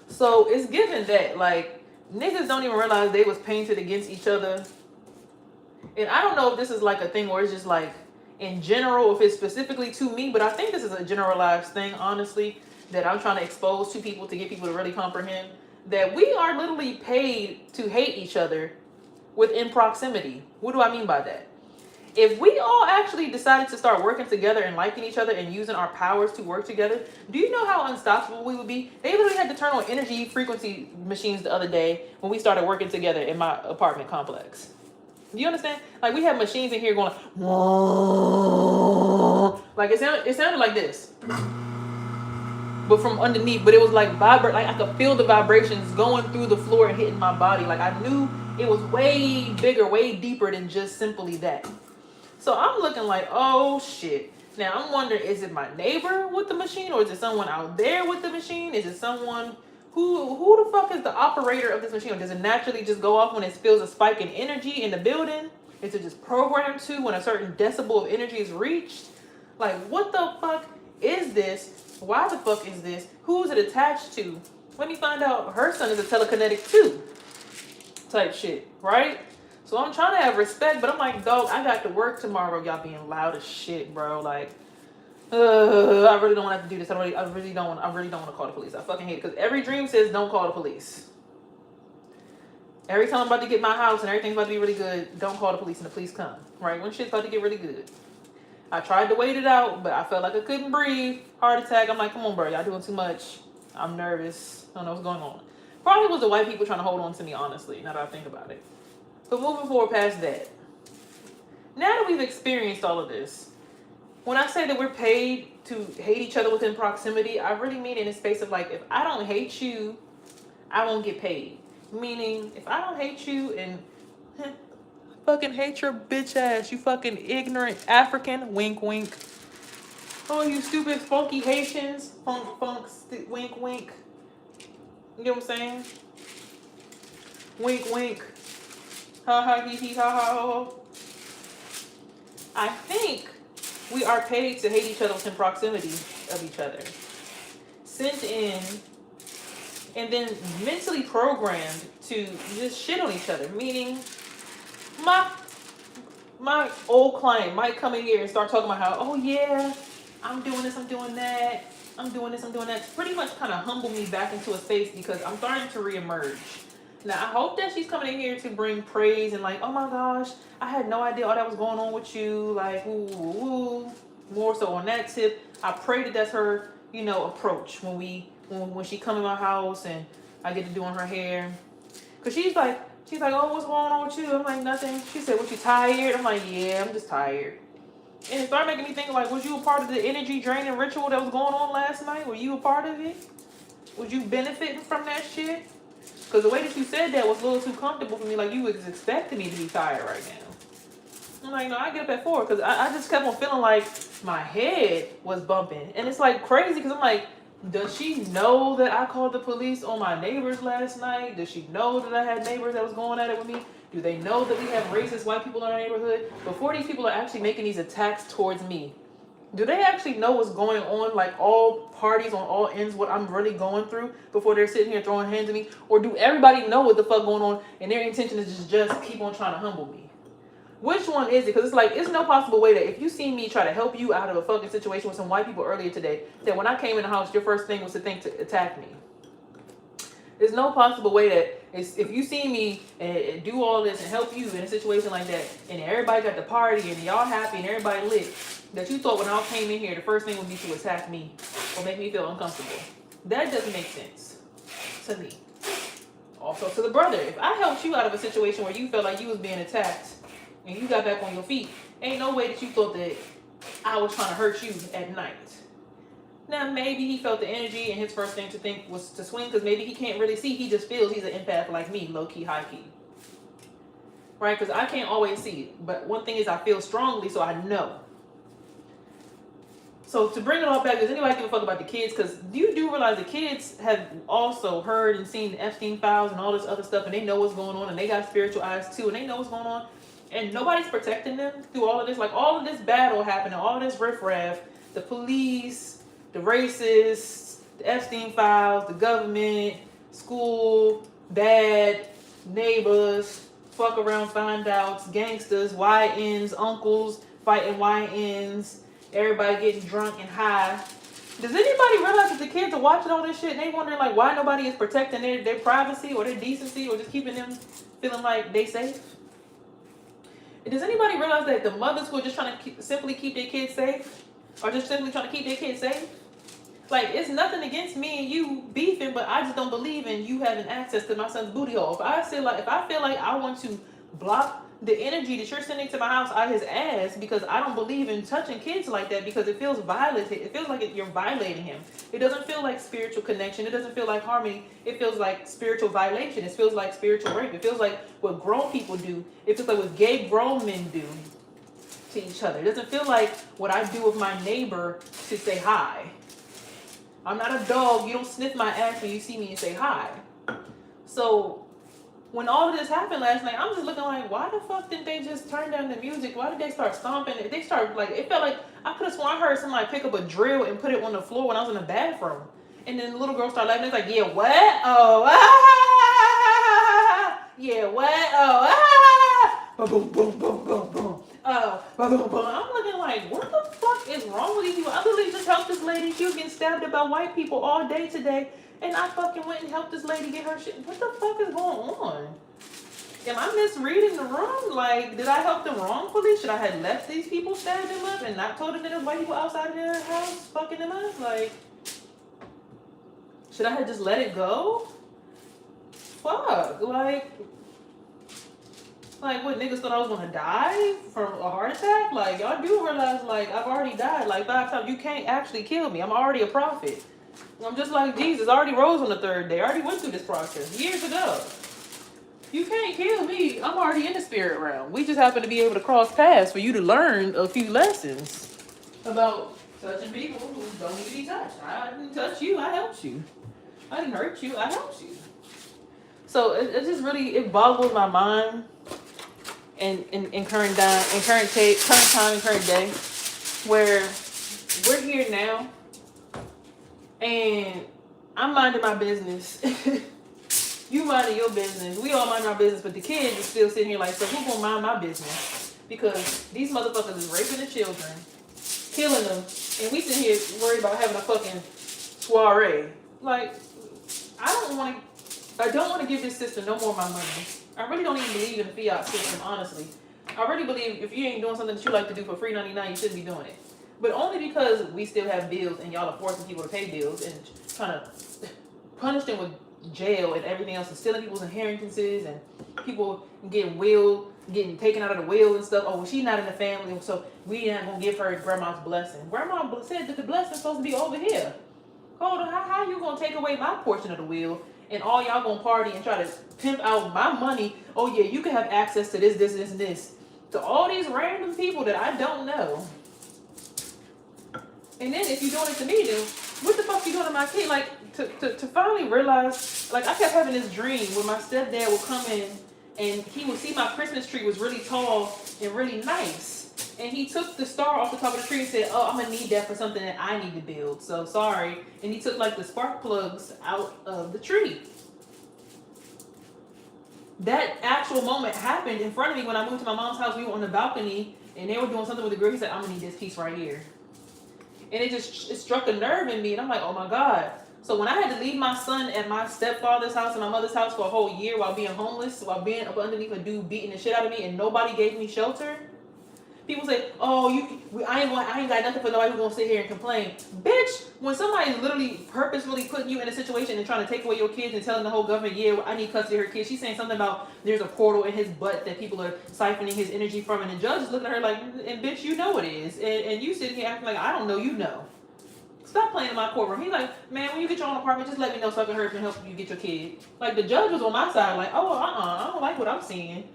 So it's given that, like, niggas don't even realize they was painted against each other. And I don't know if this is like a thing where it's just like in general, if it's specifically to me, but I think this is a generalized thing, honestly, that I'm trying to expose to people to get people to really comprehend that we are literally paid to hate each other within proximity. What do I mean by that? If we all actually decided to start working together and liking each other and using our powers to work together, do you know how unstoppable we would be? They literally had to turn on energy frequency machines the other day when we started working together in my apartment complex. Do you understand? Like, we have machines in here going like it sounded like this. But from underneath, but it was like vibrate, like I could feel the vibrations going through the floor and hitting my body. Like I knew it was way bigger, way deeper than just simply that. So I'm looking like, oh shit. Now I'm wondering, is it my neighbor with the machine, or is it someone out there with the machine? Is it someone who the fuck is the operator of this machine? Or does it naturally just go off when it feels a spike in energy in the building? Is it just programmed to when a certain decibel of energy is reached? Like, what the fuck is this? Why the fuck is this? Who is it attached to? Let me find out. Her son is a telekinetic too. Type shit, right? So I'm trying to have respect, but I'm like, dog, I got to work tomorrow. Y'all being loud as shit, bro. Like, I really don't want to have to do this. I really don't want to call the police. I fucking hate it because every dream says don't call the police. Every time I'm about to get my house and everything's about to be really good, don't call the police and the police come. Right? When shit's about to get really good. I tried to wait it out, but I felt like I couldn't breathe. Heart attack. I'm like, come on, bro. Y'all doing too much. I'm nervous. I don't know what's going on. Probably was the white people trying to hold on to me, honestly, now that I think about it. But moving forward past that. Now that we've experienced all of this, when I say that we're paid to hate each other within proximity, I really mean it in a space of like, if I don't hate you, I won't get paid. Meaning, if I don't hate you and fucking hate your bitch ass, you fucking ignorant African, wink wink. Oh, you stupid funky Haitians, wink wink. You know what I'm saying? Wink wink. Ha ha hee hee ha ha ho. I think we are paid to hate each other within proximity of each other. Sent in and then mentally programmed to just shit on each other. Meaning, my old client might come in here and start talking about how, oh yeah, I'm doing this, I'm doing that, I'm doing this, I'm doing that. Pretty much kind of humble me back into a space because I'm starting to reemerge. Now, I hope that she's coming in here to bring praise and like, oh my gosh, I had no idea all that was going on with you. Like, ooh. More so on that tip. I pray that that's her, approach when she come in my house and I get to doing her hair. Cause she's like, oh, what's going on with you? I'm like, nothing. She said, what, you tired? I'm like, yeah, I'm just tired. And it started making me think like, was you a part of the energy draining ritual that was going on last night? Were you a part of it? Was you benefiting from that shit? Because the way that you said that was a little too comfortable for me. Like, you was expecting me to be tired right now. I'm like, no, I get up at 4. Because I just kept on feeling like my head was bumping. And it's like crazy because I'm like, does she know that I called the police on my neighbors last night? Does she know that I had neighbors that was going at it with me? Do they know that we have racist white people in our neighborhood? Before these people are actually making these attacks towards me, do they actually know what's going on, like all parties on all ends, what I'm really going through before they're sitting here throwing hands at me? Or do everybody know what the fuck going on and their intention is just keep on trying to humble me? Which one is it? Because it's like, it's no possible way that if you see me try to help you out of a fucking situation with some white people earlier today, that when I came in the house, your first thing was to think to attack me. There's no possible way that if you see me and do all this and help you in a situation like that, and everybody got the party and y'all happy and everybody lit, that you thought when I came in here, the first thing would be to attack me or make me feel uncomfortable. That doesn't make sense to me. Also to the brother, if I helped you out of a situation where you felt like you was being attacked and you got back on your feet, ain't no way that you thought that I was trying to hurt you at night. Now, maybe he felt the energy and his first thing to think was to swing because maybe he can't really see. He just feels he's an empath like me, low-key, high-key. Right? Because I can't always see it. But one thing is I feel strongly, so I know. So to bring it all back, does anybody give a fuck about the kids? Because you do realize the kids have also heard and seen the Epstein files and all this other stuff, and they know what's going on, and they got spiritual eyes too, and they know what's going on. And nobody's protecting them through all of this. Like, all of this battle happening, all of this riffraff, the police, the racists, the Epstein files, the government, school, bad neighbors, fuck around, find outs, gangsters, YNs, uncles fighting YNs, everybody getting drunk and high. Does anybody realize that the kids are watching all this shit and they wondering like why nobody is protecting their privacy or their decency or just keeping them feeling like they safe? And does anybody realize that the mothers who are just trying to simply keep their kids safe are just simply trying to keep their kids safe? Like, it's nothing against me and you beefing, but I just don't believe in you having access to my son's booty hole. If I feel like I want to block the energy that you're sending to my house out his ass because I don't believe in touching kids like that because it feels violent. It feels like you're violating him. It doesn't feel like spiritual connection. It doesn't feel like harmony. It feels like spiritual violation. It feels like spiritual rape. It feels like what grown people do. It feels like what gay grown men do to each other. It doesn't feel like what I do with my neighbor to say hi. I'm not a dog. You don't sniff my ass when you see me and say hi. So when all of this happened last night, I'm just looking like, why the fuck didn't they just turn down the music? Why did they start stomping? They start like, it felt like I could have sworn I heard somebody pick up a drill and put it on the floor when I was in the bathroom. And then the little girl started laughing. It's like, yeah, what? Oh, yeah, what? Oh, boom, boom, boom, boom, boom. Oh, boom, boom, boom. I'm looking like, what the fuck is wrong with these people? I literally just helped this lady. She was getting stabbed by white people all day today. And I fucking went and helped this lady get her shit. What the fuck is going on? Am I misreading the room? Like, did I help them wrongfully? Should I have left these people stab them up and not told them that there's white people outside of their house fucking them up? Like, should I have just let it go? Fuck. Like what, niggas thought I was gonna die from a heart attack? Like, y'all do realize, like, I've already died like 5 times. You can't actually kill me. I'm already a prophet. I'm just like Jesus. I already rose on the 3rd day. I already went through this process years ago. You can't kill me. I'm already in the spirit realm. We just happen to be able to cross paths for you to learn a few lessons about touching people who don't need to be touched. I didn't touch you. I helped you. I didn't hurt you. I helped you. So it just really, it boggles my mind in current time and current day, where we're here now and I'm minding my business. You minding your business. We all mind our business, but the kids is still sitting here like, so who gonna mind my business? Because these motherfuckers is raping the children, killing them, and we sit here worried about having a fucking soiree. Like, I don't want to give this system no more of my money. I really don't even believe in the fiat system, honestly. I really believe if you ain't doing something that you like to do for free 99, you shouldn't be doing it. But only because we still have bills and y'all are forcing people to pay bills and trying to punish them with jail and everything else, and stealing people's inheritances and people getting taken out of the will and stuff. Oh, well, she's not in the family, so we not gonna give her grandma's blessing. Grandma said that the blessing's supposed to be over here. Hold on, how you gonna take away my portion of the will and all y'all gonna party and try to pimp out my money? Oh yeah, you can have access to this, and this. To all these random people that I don't know. And then if you're doing it to me, then what the fuck you doing to my kid? Like, to finally realize, like, I kept having this dream where my stepdad would come in and he would see my Christmas tree was really tall and really nice. And he took the star off the top of the tree and said, oh, I'm gonna need that for something that I need to build. So sorry. And he took like the spark plugs out of the tree. That actual moment happened in front of me when I moved to my mom's house. We were on the balcony and they were doing something with the grill. He said, I'm gonna need this piece right here. And it struck a nerve in me. And I'm like, oh my God. So when I had to leave my son at my stepfather's house and my mother's house for a whole year while being homeless, while being up underneath a dude beating the shit out of me, and nobody gave me shelter, people say, oh, I ain't got nothing for nobody who's gonna sit here and complain. Bitch, when somebody's literally purposefully putting you in a situation and trying to take away your kids and telling the whole government, yeah, I need custody of her kids, she's saying something about there's a portal in his butt that people are siphoning his energy from, and the judge is looking at her like, and bitch, you know it is. And you sitting here acting like, I don't know, you know. Stop playing in my courtroom. He's like, man, when you get your own apartment, just let me know so I can hurry up and help you get your kid. Like, the judge was on my side, like, oh, I don't like what I'm seeing.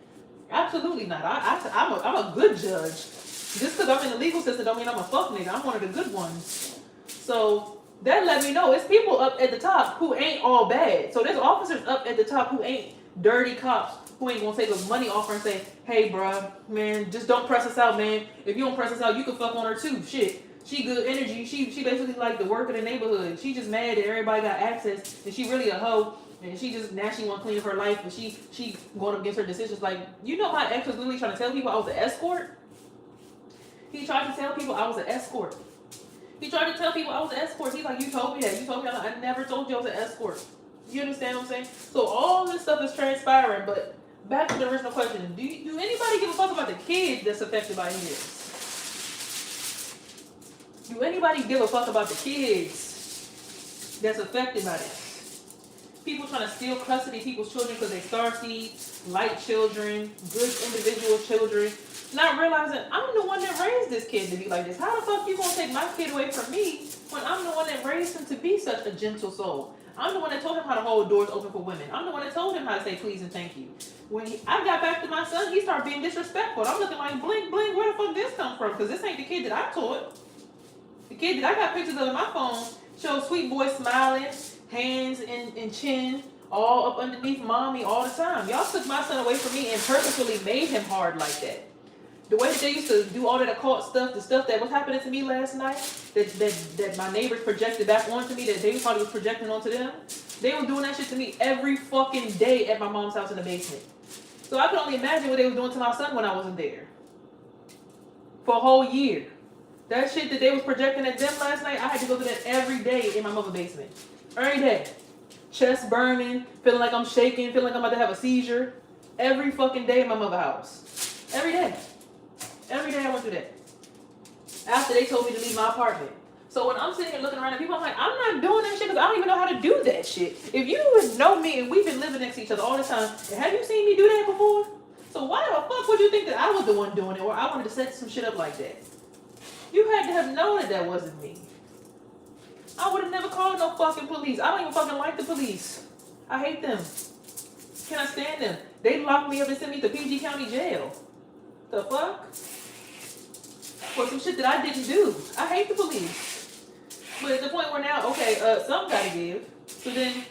Absolutely not. I'm a good judge. Just because I'm in the legal system don't mean I'm a fuck nigga. I'm one of the good ones. So that let me know it's people up at the top who ain't all bad. So there's officers up at the top who ain't dirty cops, who ain't gonna take a money offer and say, hey, bruh, man, just don't press us out, man. If you don't press us out, you can fuck on her too. Shit. She good energy. She basically like the work of the neighborhood. She just mad that everybody got access, and she really a hoe. And she just naturally want to clean up her life, but she going up against her decisions. Like, you know, my ex was literally trying to tell people I was an escort. He tried to tell people I was an escort. He's like, you told me that. You told me that. I never told you I was an escort. You understand what I'm saying? So all this stuff is transpiring. But back to the original question: Do anybody give a fuck about the kids that's affected by this? Do anybody give a fuck about the kids that's affected by this? People trying to steal custody of people's children because they starseed, light children, good individual children, not realizing I'm the one that raised this kid to be like this. How the fuck you gonna take my kid away from me when I'm the one that raised him to be such a gentle soul? I'm the one that told him how to hold doors open for women. I'm the one that told him how to say please and thank you. When I got back to my son, he started being disrespectful. I'm looking like, blink, blink, where the fuck this come from? Because this ain't the kid that I taught. The kid that I got pictures of in my phone shows sweet boy smiling, hands and chin all up underneath mommy all the time. Y'all took my son away from me and purposefully made him hard like that. The way that they used to do all that occult stuff, the stuff that was happening to me last night, that my neighbors projected back onto me, that they probably was projecting onto them, they were doing that shit to me every fucking day at my mom's house in the basement. So I could only imagine what they were doing to my son when I wasn't there. For a whole year. That shit that they was projecting at them last night, I had to go through that every day in my mother's basement. Every day. Chest burning, feeling like I'm shaking, feeling like I'm about to have a seizure. Every fucking day in my mother's house. Every day. Every day I went through that. After they told me to leave my apartment. So when I'm sitting here looking around at people, I'm like, I'm not doing that shit because I don't even know how to do that shit. If you would know me and we've been living next to each other all the time, have you seen me do that before? So why the fuck would you think that I was the one doing it or I wanted to set some shit up like that? You had to have known that that wasn't me. I would have never called no fucking police. I don't even fucking like the police. I hate them. Can't stand them. They locked me up and sent me to PG County Jail. The fuck? For some shit that I didn't do. I hate the police. But at the point where now, okay, something gotta give. So then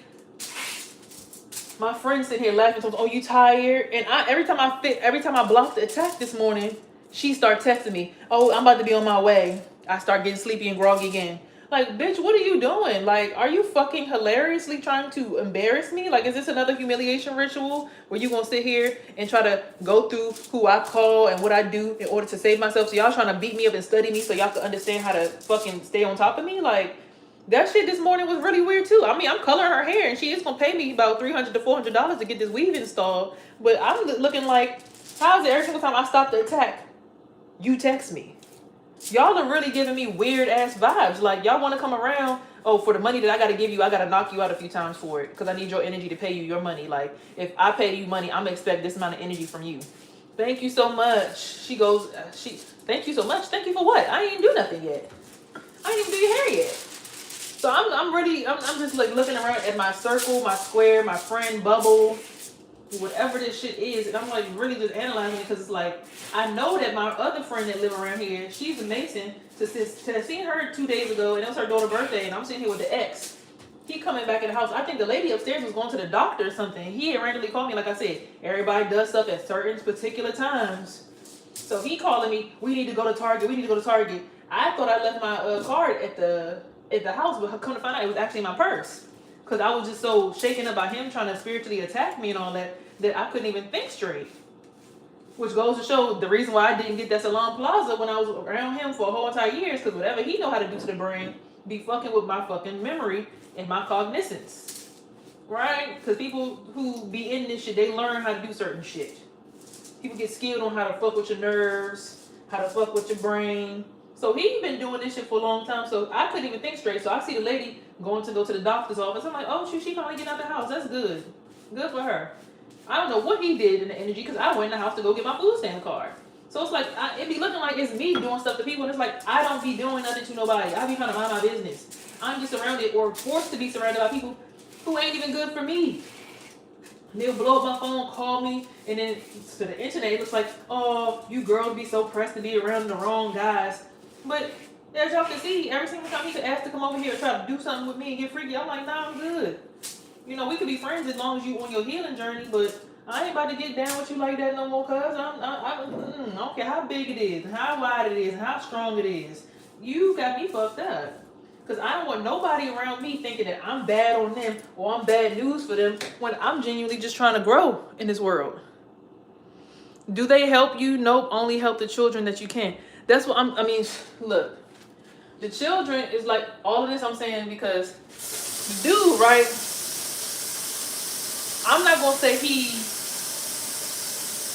my friend sitting here laughing, told me, oh, you tired? And every time I blocked the attack this morning, she started texting me, oh, I'm about to be on my way. I start getting sleepy and groggy again. Like, bitch, what are you doing? Like, are you fucking hilariously trying to embarrass me? Like, is this another humiliation ritual where you gonna sit here and try to go through who I call and what I do in order to save myself? So y'all trying to beat me up and study me so y'all can understand how to fucking stay on top of me? Like, that shit this morning was really weird too. I mean, I'm coloring her hair and she is gonna pay me about $300 to $400 to get this weave installed. But I'm looking like, how is it every single time I stop the attack, you text me? Y'all are really giving me weird ass vibes. Like, y'all want to come around, oh, for the money that I got to give you, I got to knock you out a few times for it because I need your energy to pay you your money. Like, if I pay you money, I'm going to expect this amount of energy from you. Thank you so much. She goes, thank you so much. Thank you for what? I ain't do nothing yet. I ain't even do your hair yet. So I'm just like looking around at my circle, my square, my friend bubble, whatever this shit is, and I'm like really just analyzing it because it's like I know that my other friend that live around here, she's a Mason. To seen her 2 days ago, and it was her daughter's birthday, and I'm sitting here with the ex. He coming back in the house. I think the lady upstairs was going to the doctor or something. He had randomly called me, like I said, everybody does stuff at certain particular times. So he calling me, we need to go to Target. We need to go to Target. I thought I left my card at the house, but come to find out it was actually in my purse. Because I was just so shaken up by him trying to spiritually attack me and all that I couldn't even think straight. Which goes to show the reason why I didn't get that Salon Plaza when I was around him for a whole entire year is because whatever he know how to do to the brain be fucking with my fucking memory and my cognizance. Right? Because people who be in this shit, they learn how to do certain shit. People get skilled on how to fuck with your nerves, how to fuck with your brain. So he been doing this shit for a long time, so I couldn't even think straight. So I see the lady go to the doctor's office. I'm like, oh, shoot, she finally getting out the house. That's good. Good for her. I don't know what he did in the energy because I went in the house to go get my food stamp card. So it's like, it be looking like it's me doing stuff to people, and it's like, I don't be doing nothing to nobody. I be trying to mind my business. I'm just surrounded or forced to be surrounded by people who ain't even good for me. They'll blow up my phone, call me, and then to the internet, it looks like, oh, you girls be so pressed to be around the wrong guys. But as y'all can see, every single time he could ask to come over here and try to do something with me and get freaky, I'm like, nah, I'm good. You know, we could be friends as long as you on your healing journey, but I ain't about to get down with you like that no more, cuz. I don't care how big it is, how wide it is, how strong it is. You got me fucked up. Because I don't want nobody around me thinking that I'm bad on them or I'm bad news for them when I'm genuinely just trying to grow in this world. Do they help you? Nope. Only help the children that you can. That's what look. The children is like, all of this I'm saying because dude, right? I'm not going to say he,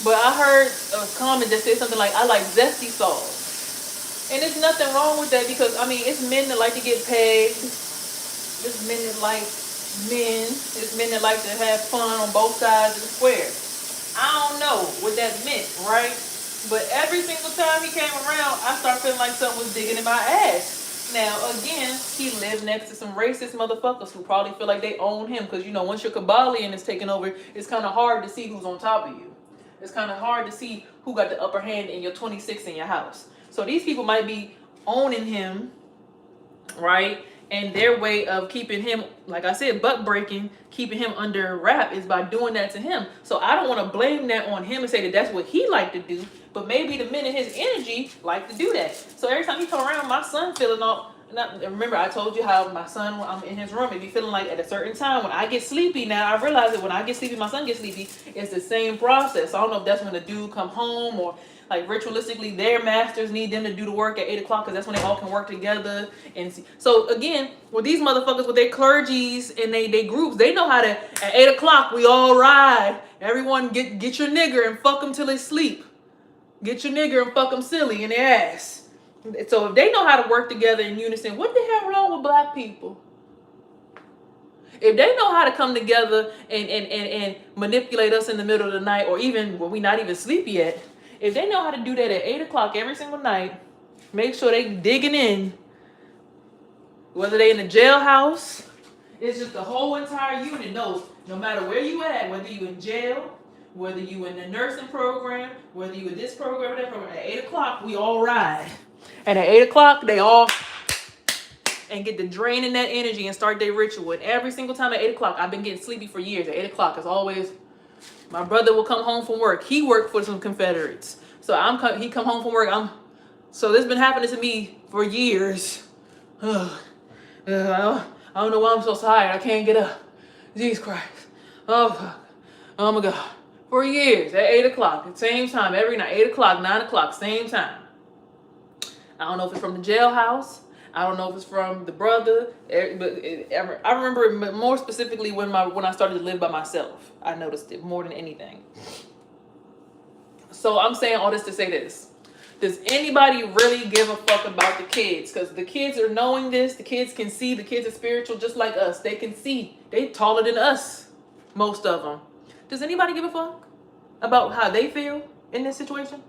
but I heard a comment that said something like, I like zesty sauce. And there's nothing wrong with that because, it's men that like to get paid. There's men that like men. There's men that like to have fun on both sides of the square. I don't know what that meant, right? But every single time he came around, I started feeling like something was digging in my ass. Now, again, he lived next to some racist motherfuckers who probably feel like they own him. Because, once your Kabbalion is taking over, it's kind of hard to see who's on top of you. It's kind of hard to see who got the upper hand in your 26 in your house. So these people might be owning him, right? And their way of keeping him, like I said, butt breaking, keeping him under wrap is by doing that to him. So I don't want to blame that on him and say that that's what he liked to do. But maybe the men in his energy like to do that. So every time he come around, my son feeling all. Remember, I told you how my son, when I'm in his room, it be feeling like at a certain time when I get sleepy. Now I realize that when I get sleepy, my son gets sleepy. It's the same process. I don't know if that's when the dude come home or like ritualistically their masters need them to do the work at 8 o'clock because that's when they all can work together. And see. So again, with these motherfuckers with their clergies and they groups, they know how to at 8 o'clock we all ride. Everyone get your nigger and fuck them till they sleep. Get your nigger and fuck them silly in their ass. So if they know how to work together in unison, what the hell wrong with black people? If they know how to come together and manipulate us in the middle of the night, or even when we not even sleepy yet, if they know how to do that at 8 o'clock every single night, make sure they digging in. Whether they in the jailhouse, it's just the whole entire unit knows, no matter where you at, whether you in jail, whether you in the nursing program, whether you in this program or that program, at 8 o'clock, we all ride. And at 8 o'clock, they all and get to draining that energy and start their ritual. And every single time at 8 o'clock, I've been getting sleepy for years. At 8 o'clock, it's always, my brother will come home from work. He worked for some Confederates. So he come home from work. So this has been happening to me for years. I don't know why I'm so tired. I can't get up. Jesus Christ. Oh, fuck. Oh, my God. For years, at 8 o'clock, same time, every night, 8 o'clock, 9 o'clock, same time. I don't know if it's from the jailhouse. I don't know if it's from the brother. But I remember more specifically when I started to live by myself. I noticed it more than anything. So I'm saying all this to say this. Does anybody really give a fuck about the kids? Because the kids are knowing this. The kids can see. The kids are spiritual just like us. They can see. They taller than us, most of them. Does anybody give a fuck about how they feel in this situation?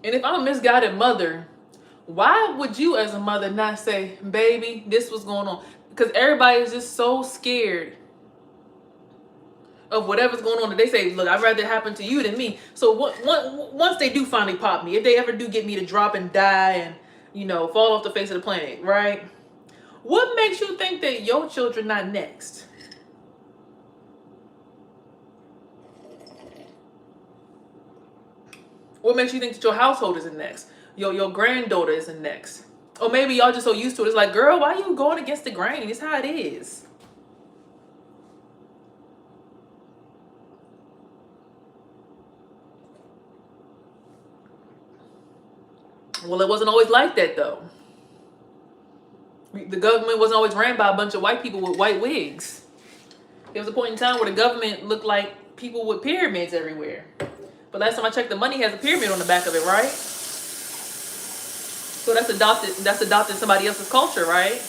And if I'm a misguided mother, why would you as a mother not say, baby, this was going on? Because everybody is just so scared of whatever's going on that they say, look, I'd rather it happen to you than me. So once they do finally pop me, if they ever do get me to drop and die and, fall off the face of the planet, right? What makes you think that your children not next? What makes you think that your household isn't next? Your granddaughter isn't next? Or maybe y'all just so used to it. It's like, girl, why are you going against the grain? It's how it is. Well, it wasn't always like that, though. The government wasn't always ran by a bunch of white people with white wigs. There was a point in time where the government looked like people with pyramids everywhere. But last time I checked, the money has a pyramid on the back of it, right? So that's adopted somebody else's culture, right?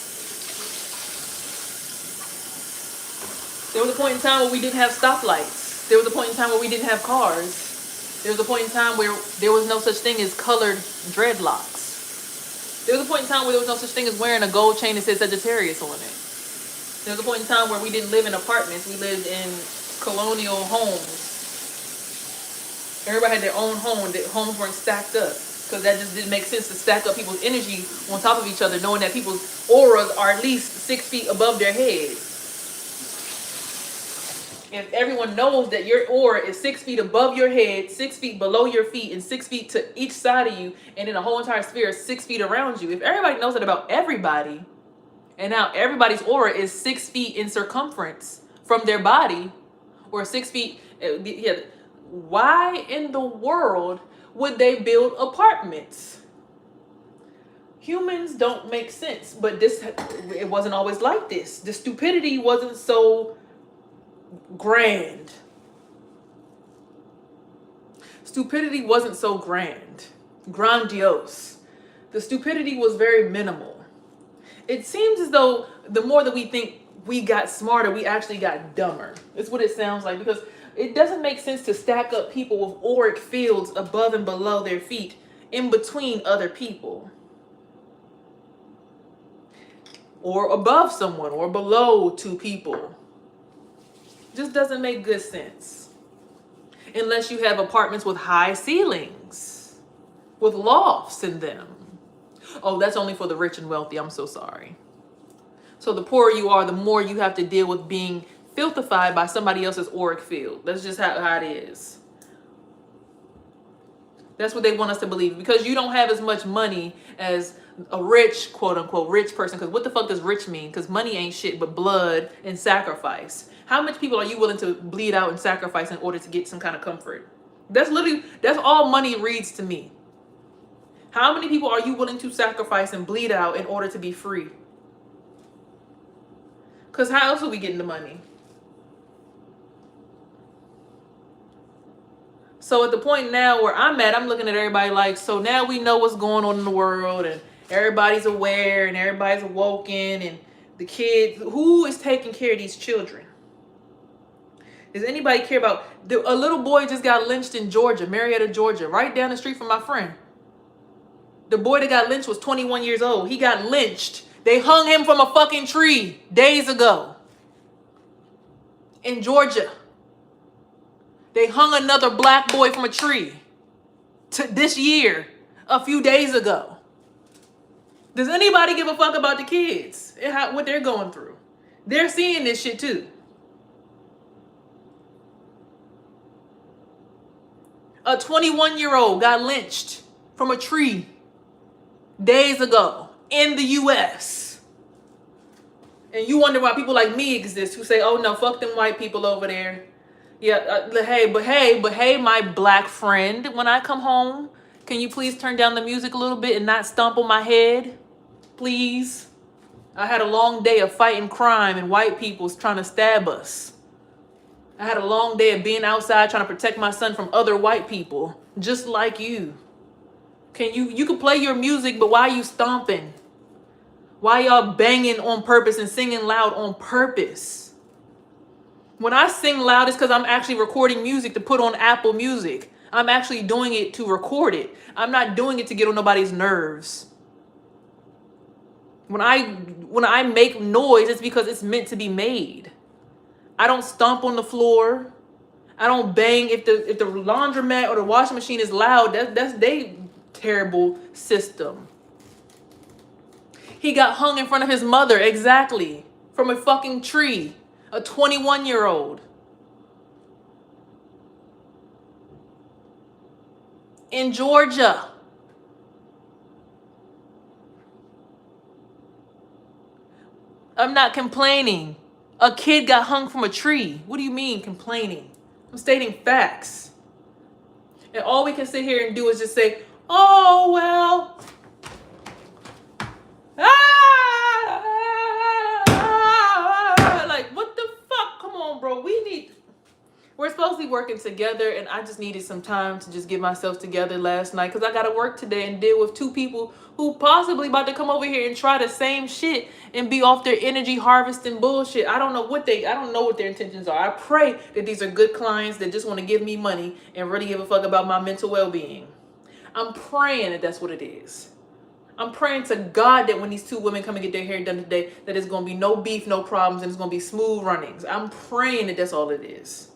There was a point in time where we didn't have stoplights. There was a point in time where we didn't have cars. There was a point in time where there was no such thing as colored dreadlocks. There was a point in time where there was no such thing as wearing a gold chain that said Sagittarius on it. There was a point in time where we didn't live in apartments. We lived in colonial homes. Everybody had their own home. The homes weren't stacked up. Because that just didn't make sense to stack up people's energy on top of each other, knowing that people's auras are at least 6 feet above their head. If everyone knows that your aura is 6 feet above your head, 6 feet below your feet, and 6 feet to each side of you, and then a whole entire sphere is 6 feet around you, if everybody knows that about everybody, and now everybody's aura is 6 feet in circumference from their body, or 6 feet, why in the world would they build apartments? Humans don't make sense, but it wasn't always like this. The stupidity wasn't so grand. Stupidity wasn't so grandiose. The stupidity was very minimal. It seems as though the more that we think we got smarter, we actually got dumber. It's what it sounds like, because it doesn't make sense to stack up people with auric fields above and below their feet in between other people. Or above someone or below two people. Just doesn't make good sense. Unless you have apartments with high ceilings, with lofts in them. Oh, that's only for the rich and wealthy. I'm so sorry. So the poorer you are, the more you have to deal with being filthified by somebody else's auric field. That's just how it is. That's what they want us to believe. Because you don't have as much money as a rich, quote unquote, rich person. Because what the fuck does rich mean? Because money ain't shit but blood and sacrifice. How much people are you willing to bleed out and sacrifice in order to get some kind of comfort? That's all money reads to me. How many people are you willing to sacrifice and bleed out in order to be free? Because how else are we getting the money? So at the point now where I'm at, I'm looking at everybody like, so now we know what's going on in the world, and everybody's aware, and everybody's awoken, and the kids, who is taking care of these children? Does anybody care about, a little boy just got lynched in Georgia, Marietta, Georgia, right down the street from my friend. The boy that got lynched was 21 years old. He got lynched. They hung him from a fucking tree days ago in Georgia. They hung another black boy from a tree this year, a few days ago. Does anybody give a fuck about the kids and what they're going through? They're seeing this shit too. A 21-year-old got lynched from a tree days ago in the U.S. And you wonder why people like me exist who say, oh no, fuck them white people over there. Yeah, hey, my black friend, when I come home, can you please turn down the music a little bit and not stomp on my head? Please. I had a long day of fighting crime and white people's trying to stab us. I had a long day of being outside trying to protect my son from other white people, just like you. You can play your music, but why are you stomping? Why y'all banging on purpose and singing loud on purpose? When I sing loud, it's because I'm actually recording music to put on Apple Music. I'm actually doing it to record it. I'm not doing it to get on nobody's nerves. When I make noise, it's because it's meant to be made. I don't stomp on the floor. I don't bang. If the laundromat or the washing machine is loud, that's they terrible system. He got hung in front of his mother, exactly, from a fucking tree. A 21-year-old. In Georgia. I'm not complaining. A kid got hung from a tree. What do you mean complaining? I'm stating facts. And all we can sit here and do is just say, oh, well. Like, what the fuck? Come on, bro. We're supposed to be working together, and I just needed some time to just get myself together last night because I got to work today and deal with two people who possibly about to come over here and try the same shit and be off their energy harvesting bullshit. I don't know what their intentions are. I pray that these are good clients that just want to give me money and really give a fuck about my mental well-being. I'm praying that that's what it is. I'm praying to God that when these two women come and get their hair done today, that it's going to be no beef, no problems, and it's going to be smooth runnings. I'm praying that that's all it is.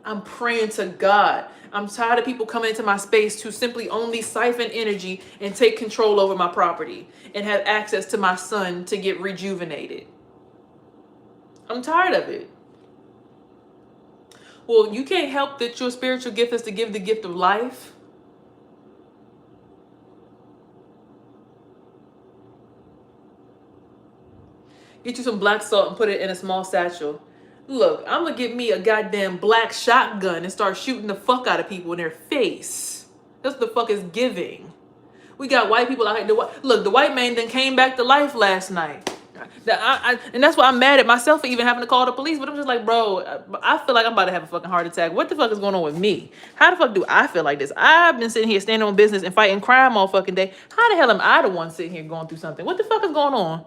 I'm praying to God. I'm tired of people coming into my space to simply only siphon energy and take control over my property and have access to my son to get rejuvenated. I'm tired of it. Well, you can't help that your spiritual gift is to give the gift of life. Get you some black salt and put it in a small satchel. Look, I'm going to get me a goddamn black shotgun and start shooting the fuck out of people in their face. That's what the fuck is giving. We got white people out here. Look, the white man then came back to life last night. And that's why I'm mad at myself for even having to call the police. But I'm just like, bro, I feel like I'm about to have a fucking heart attack. What the fuck is going on with me? How the fuck do I feel like this? I've been sitting here standing on business and fighting crime all fucking day. How the hell am I the one sitting here going through something? What the fuck is going on?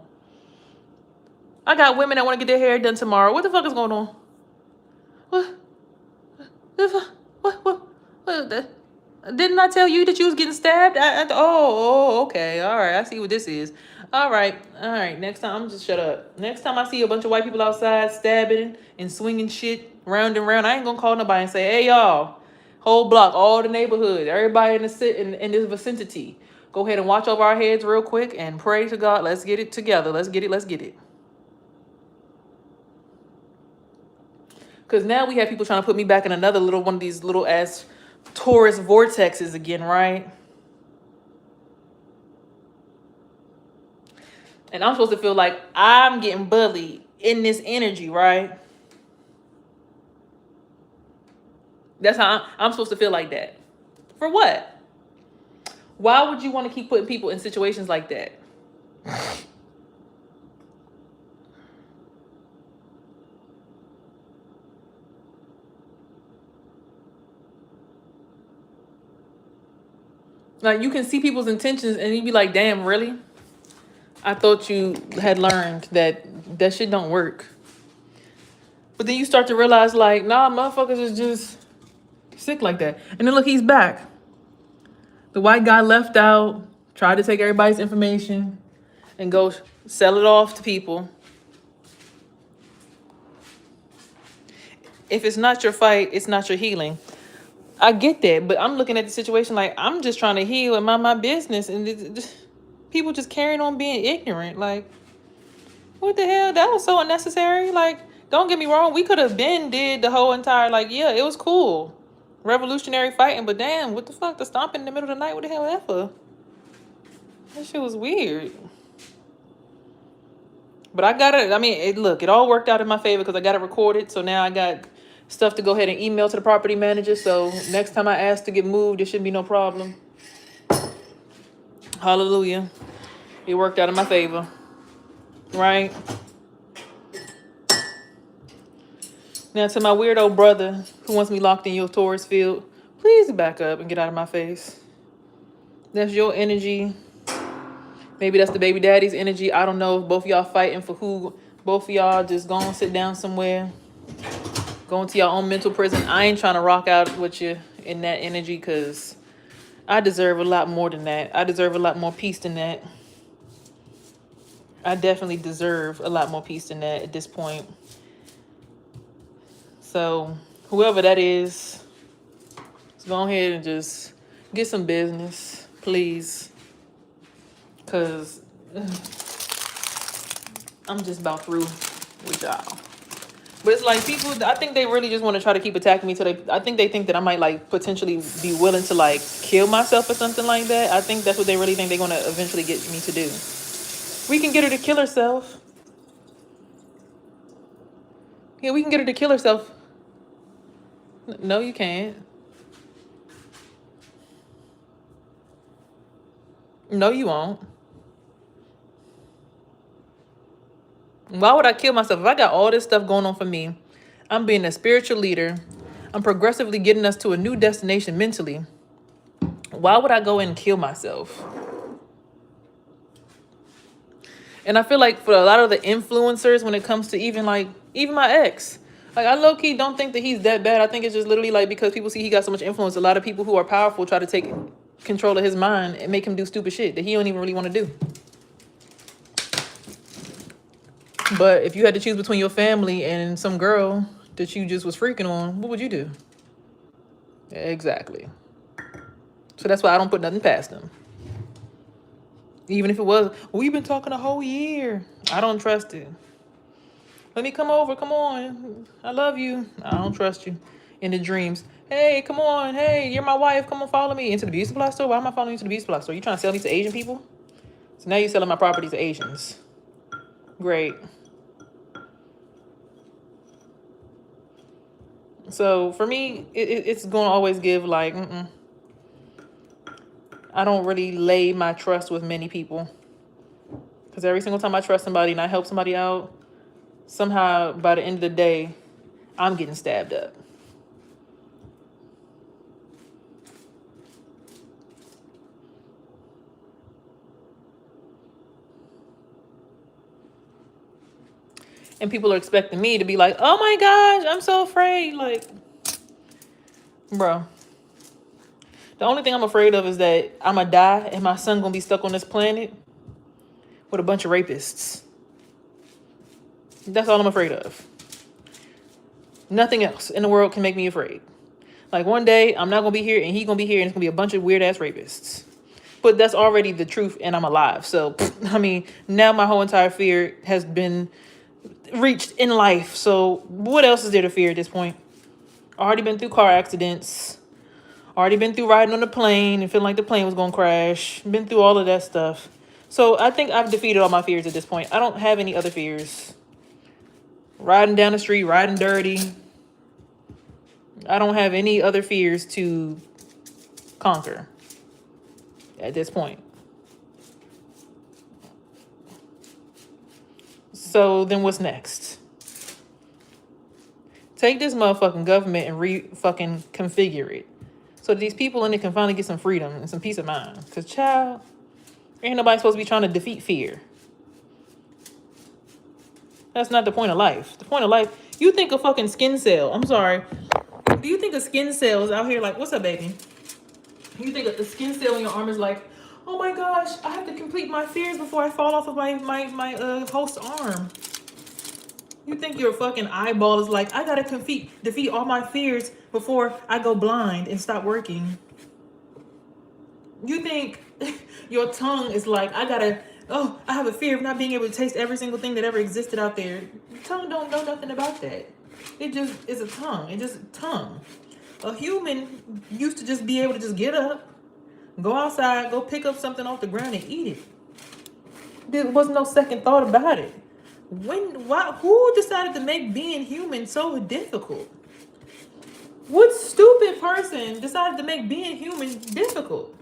I got women that want to get their hair done tomorrow. What the fuck is going on? What? Didn't I tell you that you was getting stabbed? Okay. All right. I see what this is. All right, all right. Next time, I'm just shut up. Next time I see a bunch of white people outside stabbing and swinging shit round and round, I ain't gonna call nobody and say, "Hey y'all, whole block, all the neighborhood, everybody in the in this vicinity, go ahead and watch over our heads real quick and pray to God. Let's get it together. Let's get it. Let's get it." Because now we have people trying to put me back in another little one of these little ass tourist vortexes again, right? And I'm supposed to feel like I'm getting bullied in this energy, right? That's how I'm supposed to feel like that. For what? Why would you want to keep putting people in situations like that? Like, you can see people's intentions and you be like, damn, really? I thought you had learned that shit don't work. But then you start to realize, like, nah, motherfuckers is just sick like that. And then look, he's back. The white guy left out, tried to take everybody's information and go sell it off to people. If it's not your fight, it's not your healing. I get that, but I'm looking at the situation like I'm just trying to heal and mind my business, and people just carrying on being ignorant. Like, what the hell? That was so unnecessary. Like, don't get me wrong, we could have been did the whole entire, like, yeah, it was cool, revolutionary fighting, but damn, what the fuck? The stomping in the middle of the night? What the hell was that for? That shit was weird. But I got it. I mean, look, it all worked out in my favor because I got it recorded. So now I got stuff to go ahead and email to the property manager. So next time I ask to get moved, there shouldn't be no problem. Hallelujah. It worked out in my favor. Right? Now to my weirdo brother who wants me locked in your Taurus field, please back up and get out of my face. That's your energy. Maybe that's the baby daddy's energy. I don't know if both of y'all fighting for who. Both of y'all just go and sit down somewhere. Go into your own mental prison. I ain't trying to rock out with you in that energy because I deserve a lot more than that. I deserve a lot more peace than that. I definitely deserve a lot more peace than that at this point. So whoever that is, let's go ahead and just get some business, please. Because I'm just about through with y'all. But it's like people, I think they really just want to try to keep attacking me. I think they think that I might like potentially be willing to like kill myself or something like that. I think that's what they really think they're going to eventually get me to do. We can get her to kill herself. Yeah, we can get her to kill herself. No, you can't. No, you won't. Why would I kill myself? If I got all this stuff going on for me, I'm being a spiritual leader, I'm progressively getting us to a new destination mentally. Why would I go and kill myself? And I feel like for a lot of the influencers, when it comes to even my ex, like I low key don't think that he's that bad. I think it's just literally like because people see he got so much influence, a lot of people who are powerful try to take control of his mind and make him do stupid shit that he don't even really want to do. But if you had to choose between your family and some girl that you just was freaking on, what would you do? Exactly. So that's why I don't put nothing past them. Even if it was, we've been talking a whole year. I don't trust it. Let me come over. Come on. I love you. I don't trust you. In the dreams. Hey, come on. Hey, you're my wife. Come on, follow me into the beauty supply store. Why am I following you to the beauty supply store? You trying to sell me to Asian people? So now you're selling my property to Asians. Great. So for me, it's going to always give like, I don't really lay my trust with many people. Because every single time I trust somebody and I help somebody out, somehow by the end of the day, I'm getting stabbed up. And people are expecting me to be like, oh my gosh, I'm so afraid. Like, bro. The only thing I'm afraid of is that I'm going to die and my son going to be stuck on this planet with a bunch of rapists. That's all I'm afraid of. Nothing else in the world can make me afraid. Like one day I'm not gonna be here and he's gonna be here and it's gonna be a bunch of weird ass rapists. But that's already the truth and I'm alive. So, I mean, now my whole entire fear has been reached in life. So what else is there to fear at this point? Already been through car accidents. Already been through riding on the plane and feeling like the plane was going to crash. Been through all of that stuff. So I think I've defeated all my fears at this point. I don't have any other fears. Riding down the street, riding dirty. I don't have any other fears to conquer at this point. So then what's next? Take this motherfucking government and fucking configure it. So these people in it can finally get some freedom and some peace of mind. Because, child, ain't nobody supposed to be trying to defeat fear. That's not the point of life. The point of life, you think a fucking skin cell. I'm sorry. Do you think a skin cell is out here like, what's up, baby? You think a skin cell in your arm is like, oh my gosh, I have to complete my fears before I fall off of my host's arm. You think your fucking eyeball is like, I gotta defeat all my fears before I go blind and stop working. You think your tongue is like, I have a fear of not being able to taste every single thing that ever existed out there. Your tongue don't know nothing about that. It just is a tongue. It's just a tongue. A human used to just be able to just get up, go outside, go pick up something off the ground and eat it. There was no second thought about it. Who decided to make being human so difficult? What stupid person decided to make being human difficult?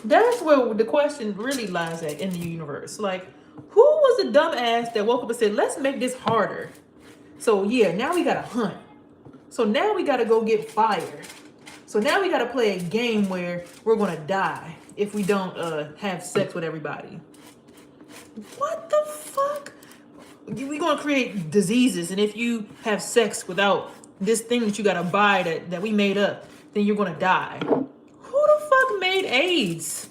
That's where the question really lies at in the universe. Like, who was the dumbass that woke up and said, let's make this harder? So yeah, now we gotta hunt. So now we gotta go get fire. So now we gotta play a game where we're gonna die if we don't have sex with everybody. What the fuck? We're gonna create diseases, and if you have sex without this thing that you gotta buy that we made up, then you're gonna die. Who the fuck made AIDS?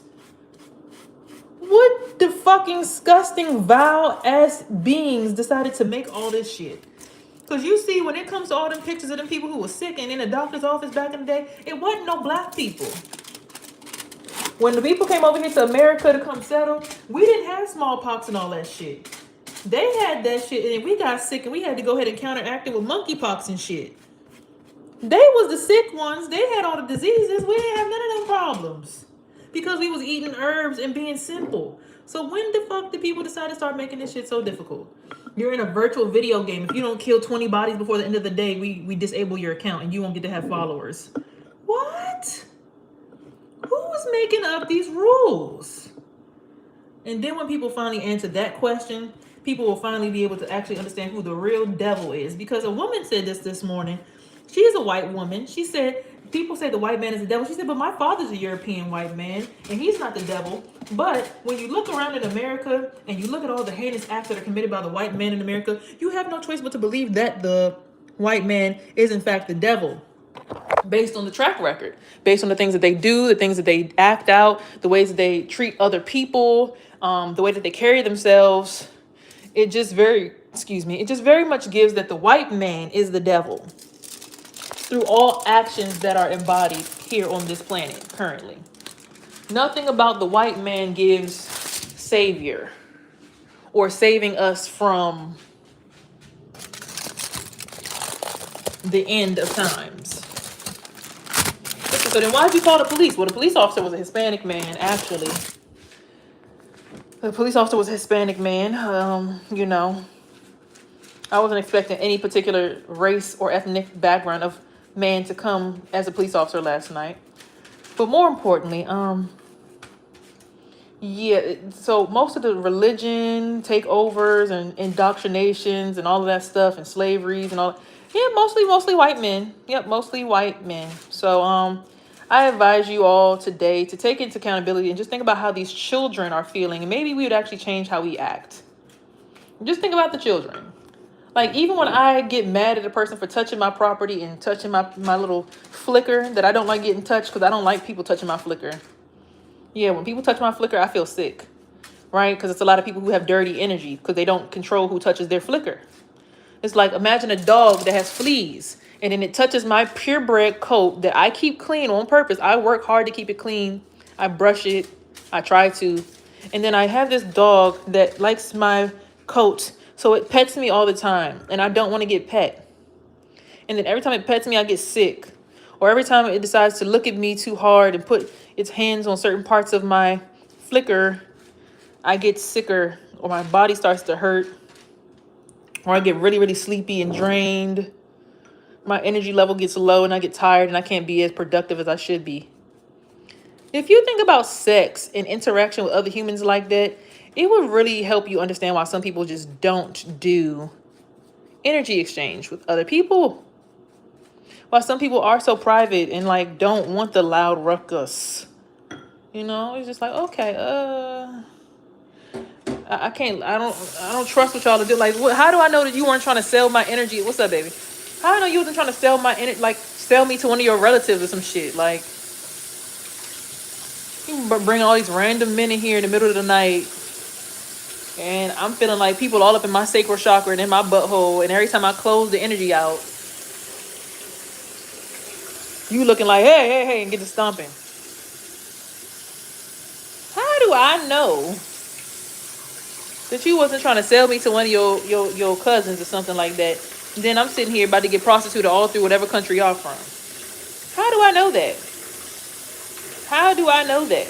What the fucking disgusting, vile ass beings decided to make all this shit? Because you see, when it comes to all them pictures of them people who were sick and in the doctor's office back in the day, it wasn't no black people. When the people came over here to America to come settle, we didn't have smallpox and all that shit. They had that shit and we got sick and we had to go ahead and counteract it with monkeypox and shit. They was the sick ones. They had all the diseases. We didn't have none of them problems. Because we was eating herbs and being simple. So when the fuck did people decide to start making this shit so difficult? You're in a virtual video game. If you don't kill 20 bodies before the end of the day, we disable your account and you won't get to have followers. What? Who was making up these rules? And then when people finally answer that question, people will finally be able to actually understand who the real devil is. Because a woman said this morning. She is a white woman. She said, people say the white man is the devil. She said, but my father's a European white man, and he's not the devil. But when you look around in America, and you look at all the heinous acts that are committed by the white man in America, you have no choice but to believe that the white man is in fact the devil. Based on the track record, based on the things that they do, the things that they act out, the ways that they treat other people, the way that they carry themselves, it just very much gives that the white man is the devil through all actions that are embodied here on this planet currently. Nothing about the white man gives savior or saving us from the end of times. So then why did you call the police? Well, the police officer was a Hispanic man, actually. The police officer was a Hispanic man. I wasn't expecting any particular race or ethnic background of man to come as a police officer last night. But more importantly, so most of the religion takeovers and indoctrinations and all of that stuff and slaveries and all, mostly white men. Yep, mostly white men. So I advise you all today to take into accountability and just think about how these children are feeling, and maybe we would actually change how we act. Just think about the children. Like, even when I get mad at a person for touching my property and touching my little flicker that I don't like getting touched because I don't like people touching my flicker. Yeah, when people touch my flicker, I feel sick. right? Because it's a lot of people who have dirty energy because they don't control who touches their flicker. It's like, imagine a dog that has fleas and then it touches my purebred coat that I keep clean on purpose. I work hard to keep it clean. I brush it. I try to. And then I have this dog that likes my coat. So it pets me all the time. And I don't want to get pet. And then every time it pets me, I get sick. Or every time it decides to look at me too hard and put its hands on certain parts of my flicker, I get sicker or my body starts to hurt. Or I get really, really sleepy and drained. My energy level gets low and I get tired and I can't be as productive as I should be. If you think about sex and interaction with other humans like that, it would really help you understand why some people just don't do energy exchange with other people. Why some people are so private and like don't want the loud ruckus. You know, it's just like, okay, I can't, I don't trust what y'all to do. Like, how do I know that you weren't trying to sell my energy? What's up, baby? How do I know you wasn't trying to sell my energy, like sell me to one of your relatives or some shit? Like, you bring all these random men in here in the middle of the night, and I'm feeling like people all up in my sacral chakra and in my butthole, and every time I close the energy out, you looking like, hey, hey, hey, and get to stomping. How do I know that you wasn't trying to sell me to one of your cousins or something like that? And then I'm sitting here about to get prostituted all through whatever country y'all from. How do I know that? How do I know that?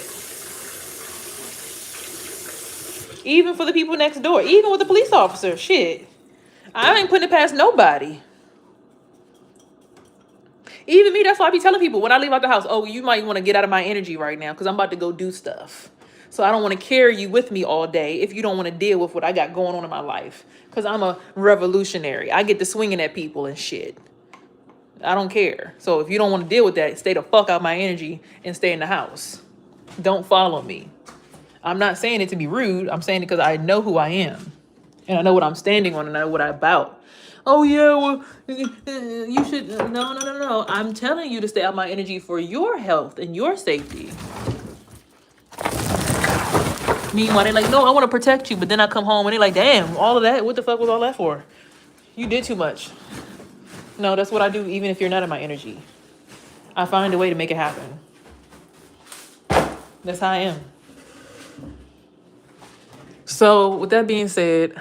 Even for the people next door, even with the police officer, shit. I ain't putting it past nobody. Even me, that's why I be telling people when I leave out the house, oh, you might want to get out of my energy right now because I'm about to go do stuff. So I don't want to carry you with me all day if you don't want to deal with what I got going on in my life. Because I'm a revolutionary. I get to swinging at people and shit. I don't care. So if you don't want to deal with that, stay the fuck out my energy and stay in the house. Don't follow me. I'm not saying it to be rude. I'm saying it because I know who I am. And I know what I'm standing on and I know what I'm about. Oh, yeah, well, you should. No. I'm telling you to stay out my energy for your health and your safety. Meanwhile, they're like, no, I want to protect you. But then I come home and they're like, damn, all of that? What the fuck was all that for? You did too much. No, that's what I do even if you're not in my energy. I find a way to make it happen. That's how I am. So with that being said,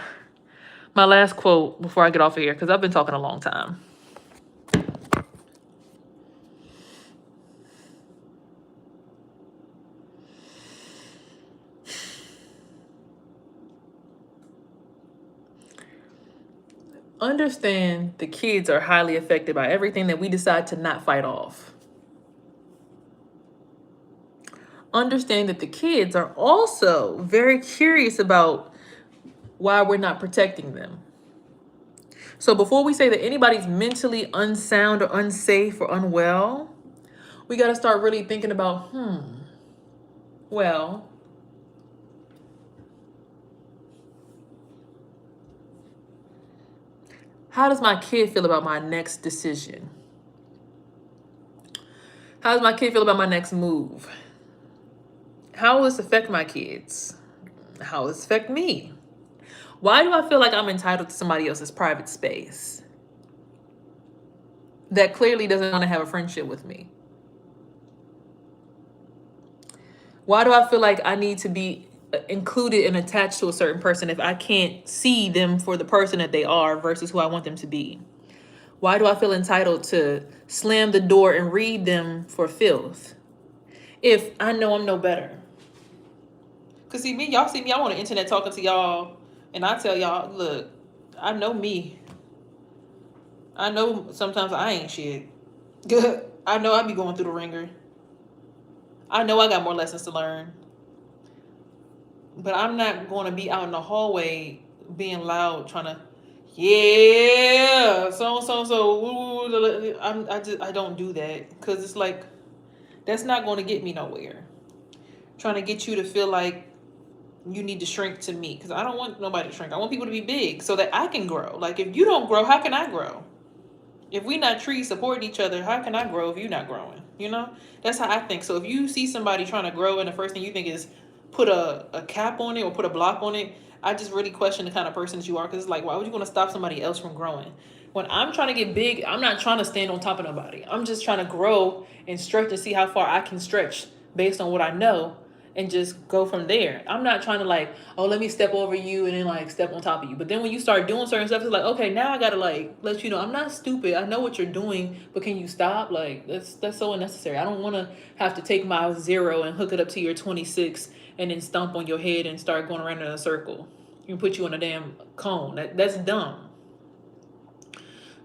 my last quote before I get off of here, because I've been talking a long time. Understand the kids are highly affected by everything that we decide to not fight off. Understand that the kids are also very curious about why we're not protecting them. So before we say that anybody's mentally unsound or unsafe or unwell, we got to start really thinking about, well, how does my kid feel about my next decision? How does my kid feel about my next move? How will this affect my kids? How will this affect me? Why do I feel like I'm entitled to somebody else's private space that clearly doesn't want to have a friendship with me? Why do I feel like I need to be included and attached to a certain person if I can't see them for the person that they are versus who I want them to be? Why do I feel entitled to slam the door and read them for filth if I know I'm no better? Because see, y'all see me, I'm on the internet talking to y'all, and I tell y'all, look, I know me. I know sometimes I ain't shit. I know I be going through the ringer. I know I got more lessons to learn. But I'm not going to be out in the hallway being loud, trying to, yeah, so. I don't do that because it's like, that's not going to get me nowhere. Trying to get you to feel like you need to shrink to me because I don't want nobody to shrink. I want people to be big so that I can grow. Like if you don't grow, how can I grow? If we not trees supporting each other, how can I grow if you're not growing? You know, that's how I think. So if you see somebody trying to grow and the first thing you think is, put a cap on it or put a block on it, I just really question the kind of person that you are. Because it's like, why would you want to stop somebody else from growing? When I'm trying to get big, I'm not trying to stand on top of nobody. I'm just trying to grow and stretch and see how far I can stretch based on what I know and just go from there. I'm not trying to like, oh, let me step over you and then like step on top of you. But then when you start doing certain stuff, it's like, okay, now I gotta like let you know I'm not stupid. I know what you're doing, but can you stop? Like that's so unnecessary. I don't want to have to take my 0 and hook it up to your 26 and then stomp on your head and start going around in a circle and put you on a damn cone. That's dumb.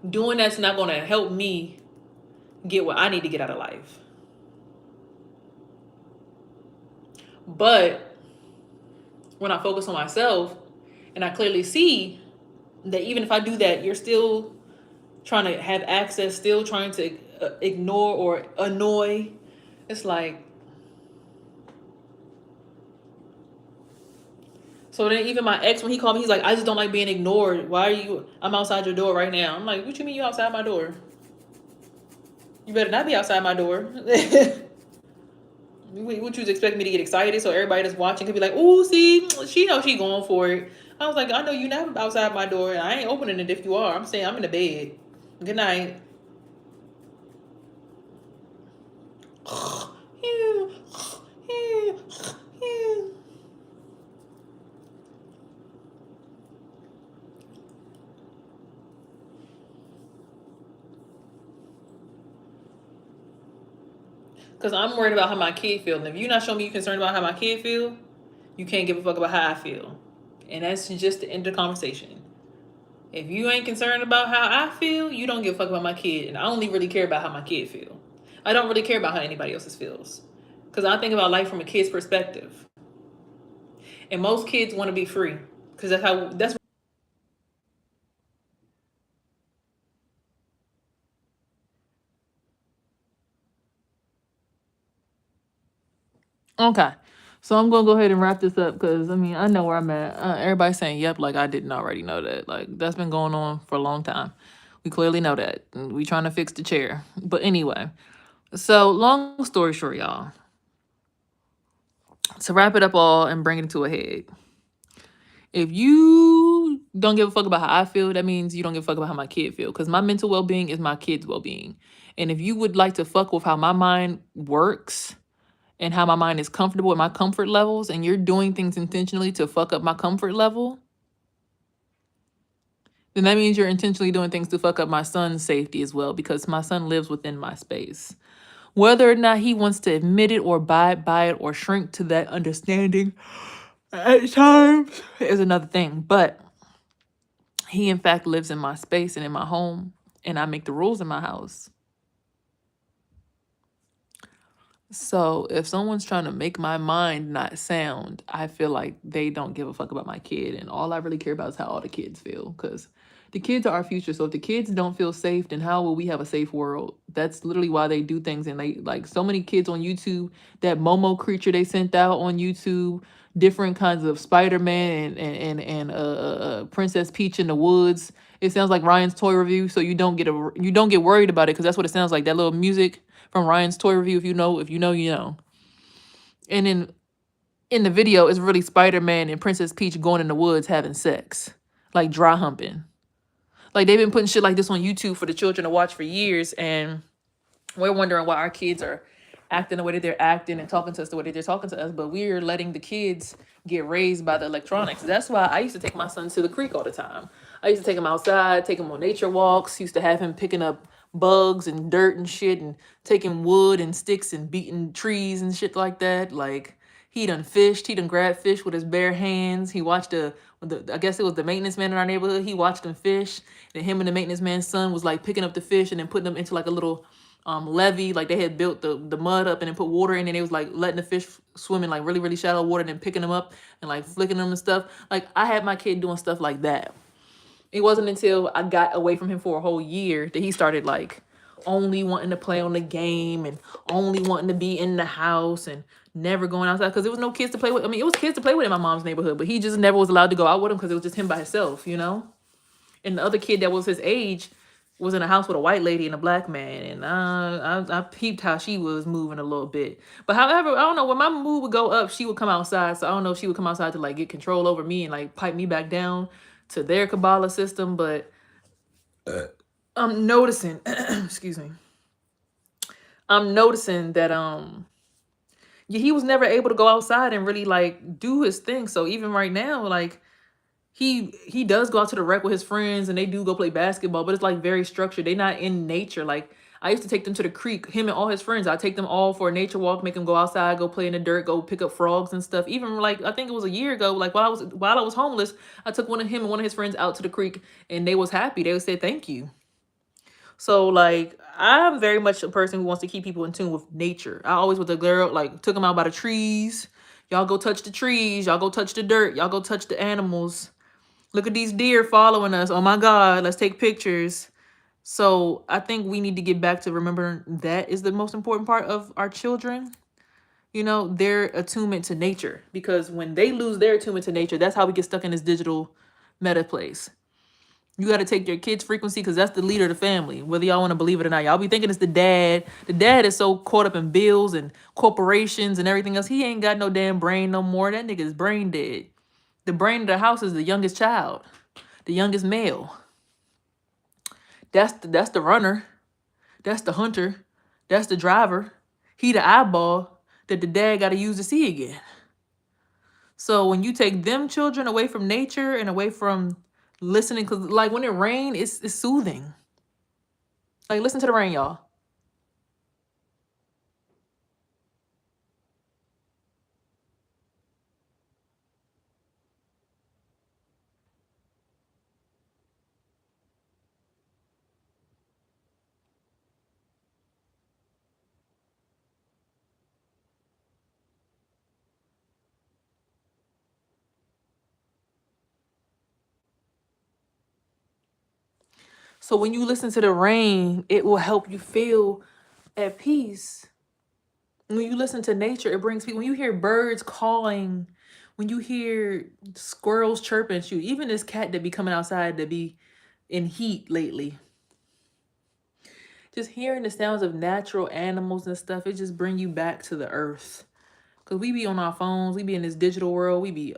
Doing that's not gonna help me get what I need to get out of life. But when I focus on myself and I clearly see that even if I do that, you're still trying to have access, still trying to ignore or annoy. It's like, so then even my ex, when he called me, he's like, I just don't like being ignored. Why are you, I'm outside your door right now. I'm like, what you mean you outside my door? You better not be outside my door. What you expect me to get excited so everybody that's watching could be like, oh, see, she knows she going for it. I was like, I know you never outside my door. I ain't opening it if you are. I'm saying I'm in the bed. Good night. Because I'm worried about how my kid feels. And if you're not showing me you're concerned about how my kid feel, you can't give a fuck about how I feel. And that's just the end of the conversation. If you ain't concerned about how I feel, you don't give a fuck about my kid. And I only really care about how my kid feel. I don't really care about how anybody else's feels. Because I think about life from a kid's perspective. And most kids want to be free. Because that's okay. So I'm gonna go ahead and wrap this up because I mean I know where I'm at. Everybody's saying yep, like I didn't already know that. Like that's been going on for a long time. We clearly know that. And we trying to fix the chair. But anyway, so long story short, y'all. To wrap it up all and bring it to a head. If you don't give a fuck about how I feel, that means you don't give a fuck about how my kid feel. Because my mental well-being is my kid's well-being. And if you would like to fuck with how my mind works and how my mind is comfortable at my comfort levels, and you're doing things intentionally to fuck up my comfort level, then that means you're intentionally doing things to fuck up my son's safety as well, because my son lives within my space. Whether or not he wants to admit it or abide by it or shrink to that understanding at times is another thing. But he, in fact, lives in my space and in my home, and I make the rules in my house. So if someone's trying to make my mind not sound, I feel like they don't give a fuck about my kid. And all I really care about is how all the kids feel. Because the kids are our future. So if the kids don't feel safe, then how will we have a safe world? That's literally why they do things. And they like so many kids on YouTube, that Momo creature they sent out on YouTube, different kinds of Spider-Man and Princess Peach in the woods. It sounds like Ryan's toy review. So you don't get worried about it, because that's what it sounds like. That little music from Ryan's toy review, if you know, you know. And then in the video, it's really Spider-Man and Princess Peach going in the woods having sex, like dry humping. Like they've been putting shit like this on YouTube for the children to watch for years, and we're wondering why our kids are acting the way that they're acting and talking to us the way that they're talking to us, but we're letting the kids get raised by the electronics. That's why I used to take my son to the creek all the time. I used to take him outside, take him on nature walks, used to have him picking up bugs and dirt and shit and taking wood and sticks and beating trees and shit like that. Like he done fished, he done grabbed fish with his bare hands. He watched I guess it was the maintenance man in our neighborhood. He watched them fish, and him and the maintenance man's son was like picking up the fish and then putting them into like a little levee. Like they had built the mud up and then put water in, and they was like letting the fish swim in like really, really shallow water and then picking them up and like flicking them and stuff. Like I had my kid doing stuff like that. It wasn't until I got away from him for a whole year that he started like only wanting to play on the game and only wanting to be in the house and never going outside, because there was no kids to play with. I mean, it was kids to play with in my mom's neighborhood, but he just never was allowed to go out with them because it was just him by himself, you know? And the other kid that was his age, was in a house with a white lady and a black man, and I peeped how she was moving a little bit. But however, I don't know, when my mood would go up, she would come outside. So I don't know if she would come outside to like get control over me and like pipe me back down to their Kabbalah system. But I'm noticing, excuse me, I'm noticing that yeah, he was never able to go outside and really like do his thing. So even right now, like he does go out to the rec with his friends and they do go play basketball, but it's like very structured. They not in nature. Like I used to take them to the creek, him and all his friends. I take them all for a nature walk, make them go outside, go play in the dirt, go pick up frogs and stuff. Even like I think it was a year ago, like while I was homeless, I took one of him and one of his friends out to the creek and they was happy. They would say thank you. So like I'm very much a person who wants to keep people in tune with nature. I always with the girl like took them out by the trees. Y'all go touch the trees. Y'all go touch the dirt. Y'all go touch the animals. Look at these deer following us. Oh my God, let's take pictures. So I think we need to get back to remembering that is the most important part of our children. You know, their attunement to nature. Because when they lose their attunement to nature, that's how we get stuck in this digital meta place. You got to take your kids' frequency because that's the leader of the family, whether y'all want to believe it or not. Y'all be thinking it's the dad. The dad is so caught up in bills and corporations and everything else. He ain't got no damn brain no more. That nigga's brain dead. The brain of the house is the youngest child, the youngest male. That's the runner. That's the hunter. That's the driver. He the eyeball that the dad got to use to see again. So when you take them children away from nature and away from listening, because like when it rain, it's soothing. Like listen to the rain, y'all. So when you listen to the rain, it will help you feel at peace. When you listen to nature, it brings people. When you hear birds calling, when you hear squirrels chirping, shoot, even this cat that be coming outside to be in heat lately, just hearing the sounds of natural animals and stuff, it just bring you back to the earth. Cause we be on our phones, we be in this digital world, we be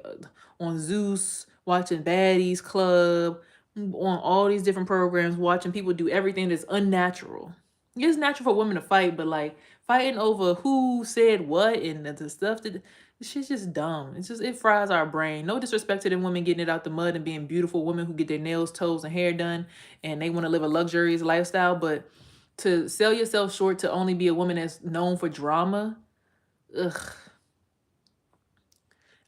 on Zeus watching Baddies Club, on all these different programs, watching people do everything that's unnatural. It's natural for women to fight, but like fighting over who said what and the stuff that this shit's just dumb. It's just it fries our brain. No disrespect to them women getting it out the mud and being beautiful women who get their nails, toes, and hair done, and they want to live a luxurious lifestyle, but to sell yourself short to only be a woman that's known for drama, ugh.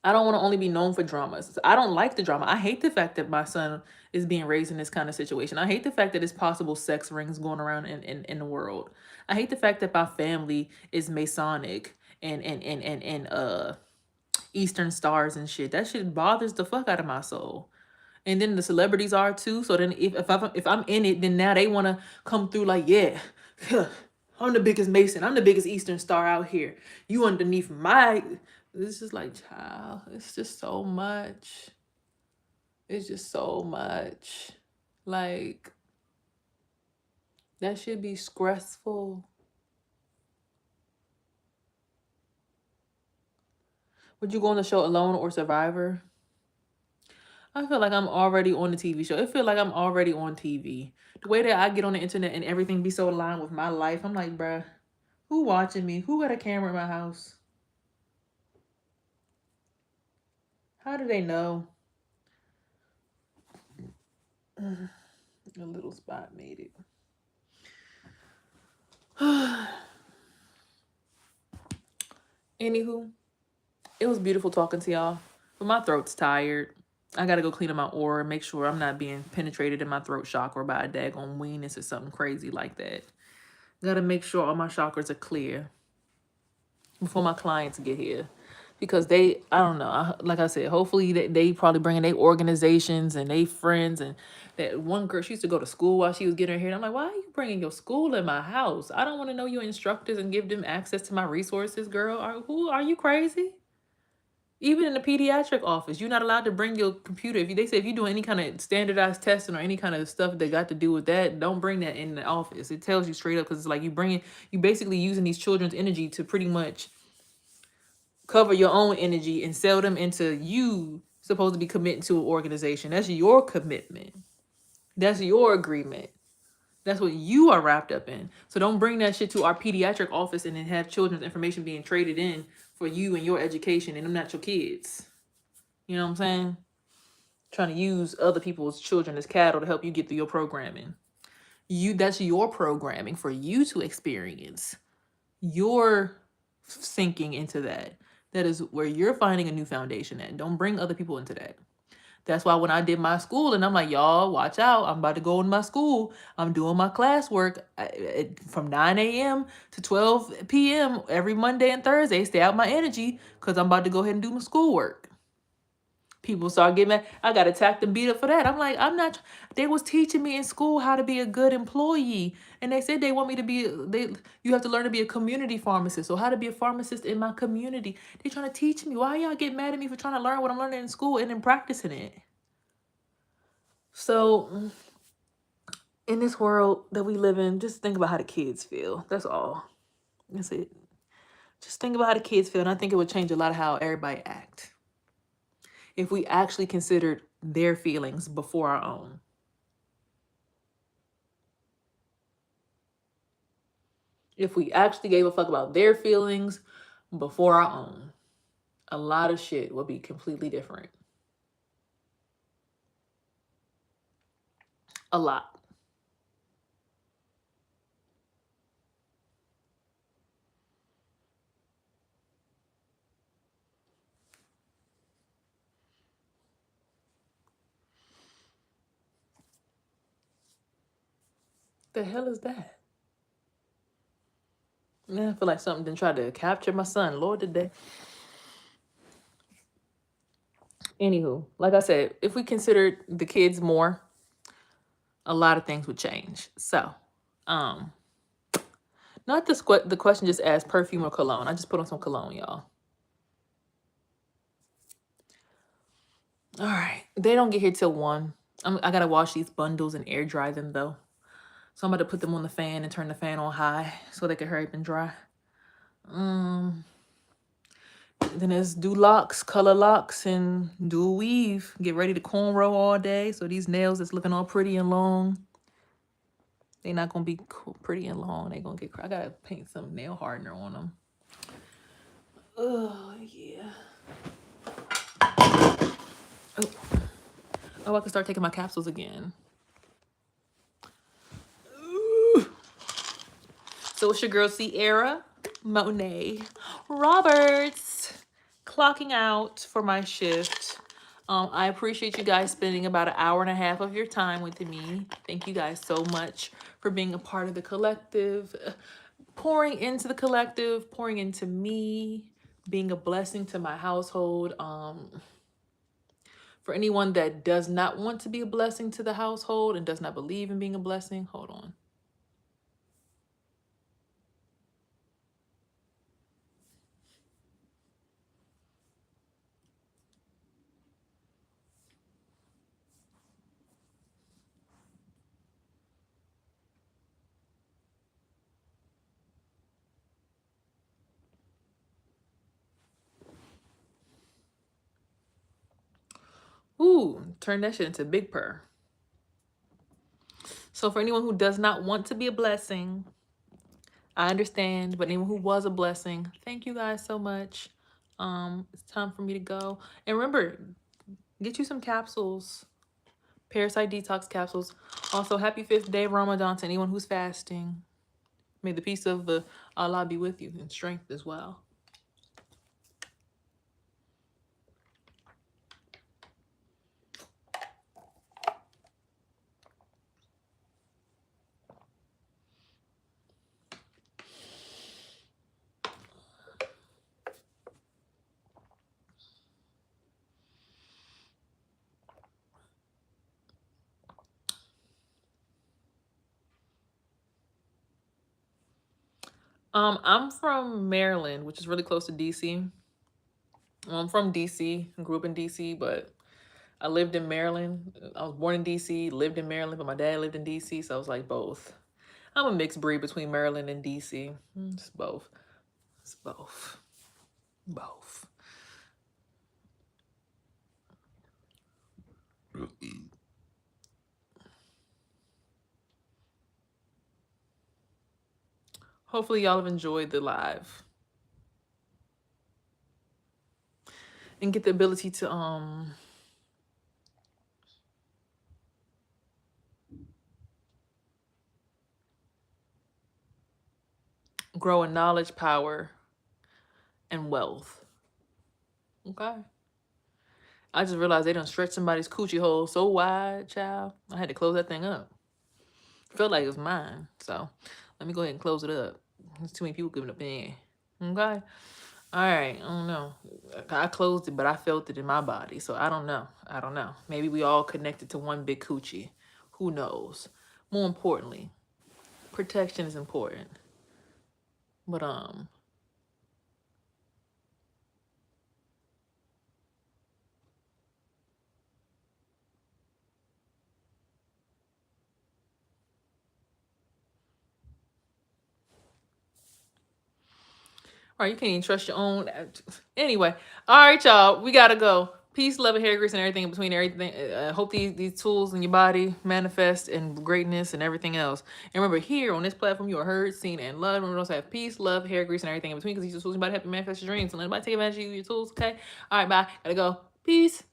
I don't want to only be known for dramas. I don't like the drama. I hate the fact that my son is being raised in this kind of situation. I hate the fact that there's possible sex rings going around in the world. I hate the fact that my family is Masonic and Eastern stars and shit. That shit bothers the fuck out of my soul. And then the celebrities are too. So then if I'm in it, then now they want to come through like, yeah, I'm the biggest Mason. I'm the biggest Eastern star out here. You underneath my. This is like, child. It's just so much. It's just so much. Like that should be stressful. Would you go on the show Alone or Survivor? I feel like I'm already on the TV show. It feel like I'm already on TV. The way that I get on the internet and everything be so aligned with my life, I'm like, bruh, who watching me? Who got a camera in my house? How do they know? A little spot made it. Anywho, it was beautiful talking to y'all, but my throat's tired. I gotta go clean up my aura, make sure I'm not being penetrated in my throat chakra by a daggone weenus or something crazy like that. Gotta make sure all my chakras are clear before my clients get here. Because they, I don't know, like I said, hopefully they probably bringing their organizations and they friends. And that one girl, she used to go to school while she was getting her hair. And I'm like, why are you bringing your school in my house? I don't want to know your instructors and give them access to my resources, girl. Who are you crazy? Even in the pediatric office, you're not allowed to bring your computer. They say if you're doing any kind of standardized testing or any kind of stuff that got to do with that, don't bring that in the office. It tells you straight up, because it's like you basically using these children's energy to pretty much cover your own energy and sell them into you supposed to be committing to an organization. That's your commitment. That's your agreement. That's what you are wrapped up in. So don't bring that shit to our pediatric office and then have children's information being traded in for you and your education, and them not your kids. You know what I'm saying? Trying to use other people's children as cattle to help you get through your programming. That's your programming for you to experience. You're sinking into that. That is where you're finding a new foundation at. Don't bring other people into that. That's why when I did my school, and I'm like, y'all, watch out. I'm about to go in my school. I'm doing my classwork from 9 a.m. to 12 p.m. every Monday and Thursday. Stay out my energy, because I'm about to go ahead and do my schoolwork. People start getting mad. I got attacked and beat up for that. I'm like, I'm not. They was teaching me in school how to be a good employee, and they said they want me to be. You have to learn to be a community pharmacist, or how to be a pharmacist in my community. They trying to teach me. Why y'all get mad at me for trying to learn what I'm learning in school and then practicing it? So, in this world that we live in, just think about how the kids feel. That's all. That's it. Just think about how the kids feel, and I think it would change a lot of how everybody act if we actually considered their feelings before our own. If we actually gave a fuck about their feelings before our own, a lot of shit would be completely different. A lot. The hell is that? Man, I feel like something didn't try to capture my son. Lord, did they? Anywho, like I said, if we considered the kids more, a lot of things would change. So, not the question just asked perfume or cologne. I just put on some cologne, y'all. All right, they don't get here till 1. I gotta wash these bundles and air dry them though. So I'm about to put them on the fan and turn the fan on high so they can hurry up and dry. Then there's do locks, color locks, and do a weave. Get ready to cornrow all day. So these nails that's looking all pretty and long, they're not gonna be pretty and long. They gonna get. I gotta paint some nail hardener on them. Oh yeah. Oh, I can start taking my capsules again. Ooh. So it's your girl Sierra Monet Roberts clocking out for my shift. I appreciate you guys spending about an hour and a half of your time with me. Thank you guys so much for being a part of the collective, pouring into the collective, pouring into me, being a blessing to my household. For anyone that does not want to be a blessing to the household and does not believe in being a blessing, hold on. Ooh, turn that shit into Big Purr. So for anyone who does not want to be a blessing, I understand, but anyone who was a blessing, thank you guys so much. It's time for me to go. And remember, get you some capsules, parasite detox capsules. Also, happy 5th day of Ramadan to anyone who's fasting. May the peace of the Allah be with you and strength as well. I'm from Maryland, which is really close to DC. I'm from DC, grew up in DC, but I lived in Maryland. I was born in DC, lived in Maryland, but my dad lived in DC, so I was like both. I'm a mixed breed between Maryland and DC. It's both. It's both. Both. Hopefully y'all have enjoyed the live and get the ability to grow in knowledge, power, and wealth. Okay. I just realized they done stretched somebody's coochie hole so wide, child. I had to close that thing up. Felt like it was mine. So let me go ahead and close it up. There's too many people giving opinion. Okay. All right. I don't know. I closed it, but I felt it in my body. So I don't know. I don't know. Maybe we all connected to one big coochie. Who knows? More importantly, protection is important. But all right, you can't even trust your own. Anyway, all right, y'all, we gotta go. Peace, love, and hair grease, and everything in between. Everything. I hope these tools in your body manifest in greatness and everything else. And remember, here on this platform, you are heard, seen, and loved. Remember, also have peace, love, hair grease, and everything in between. Because these tools, your body help you manifest your dreams. So let nobody take advantage of you, your tools. Okay. All right, bye. Gotta go. Peace.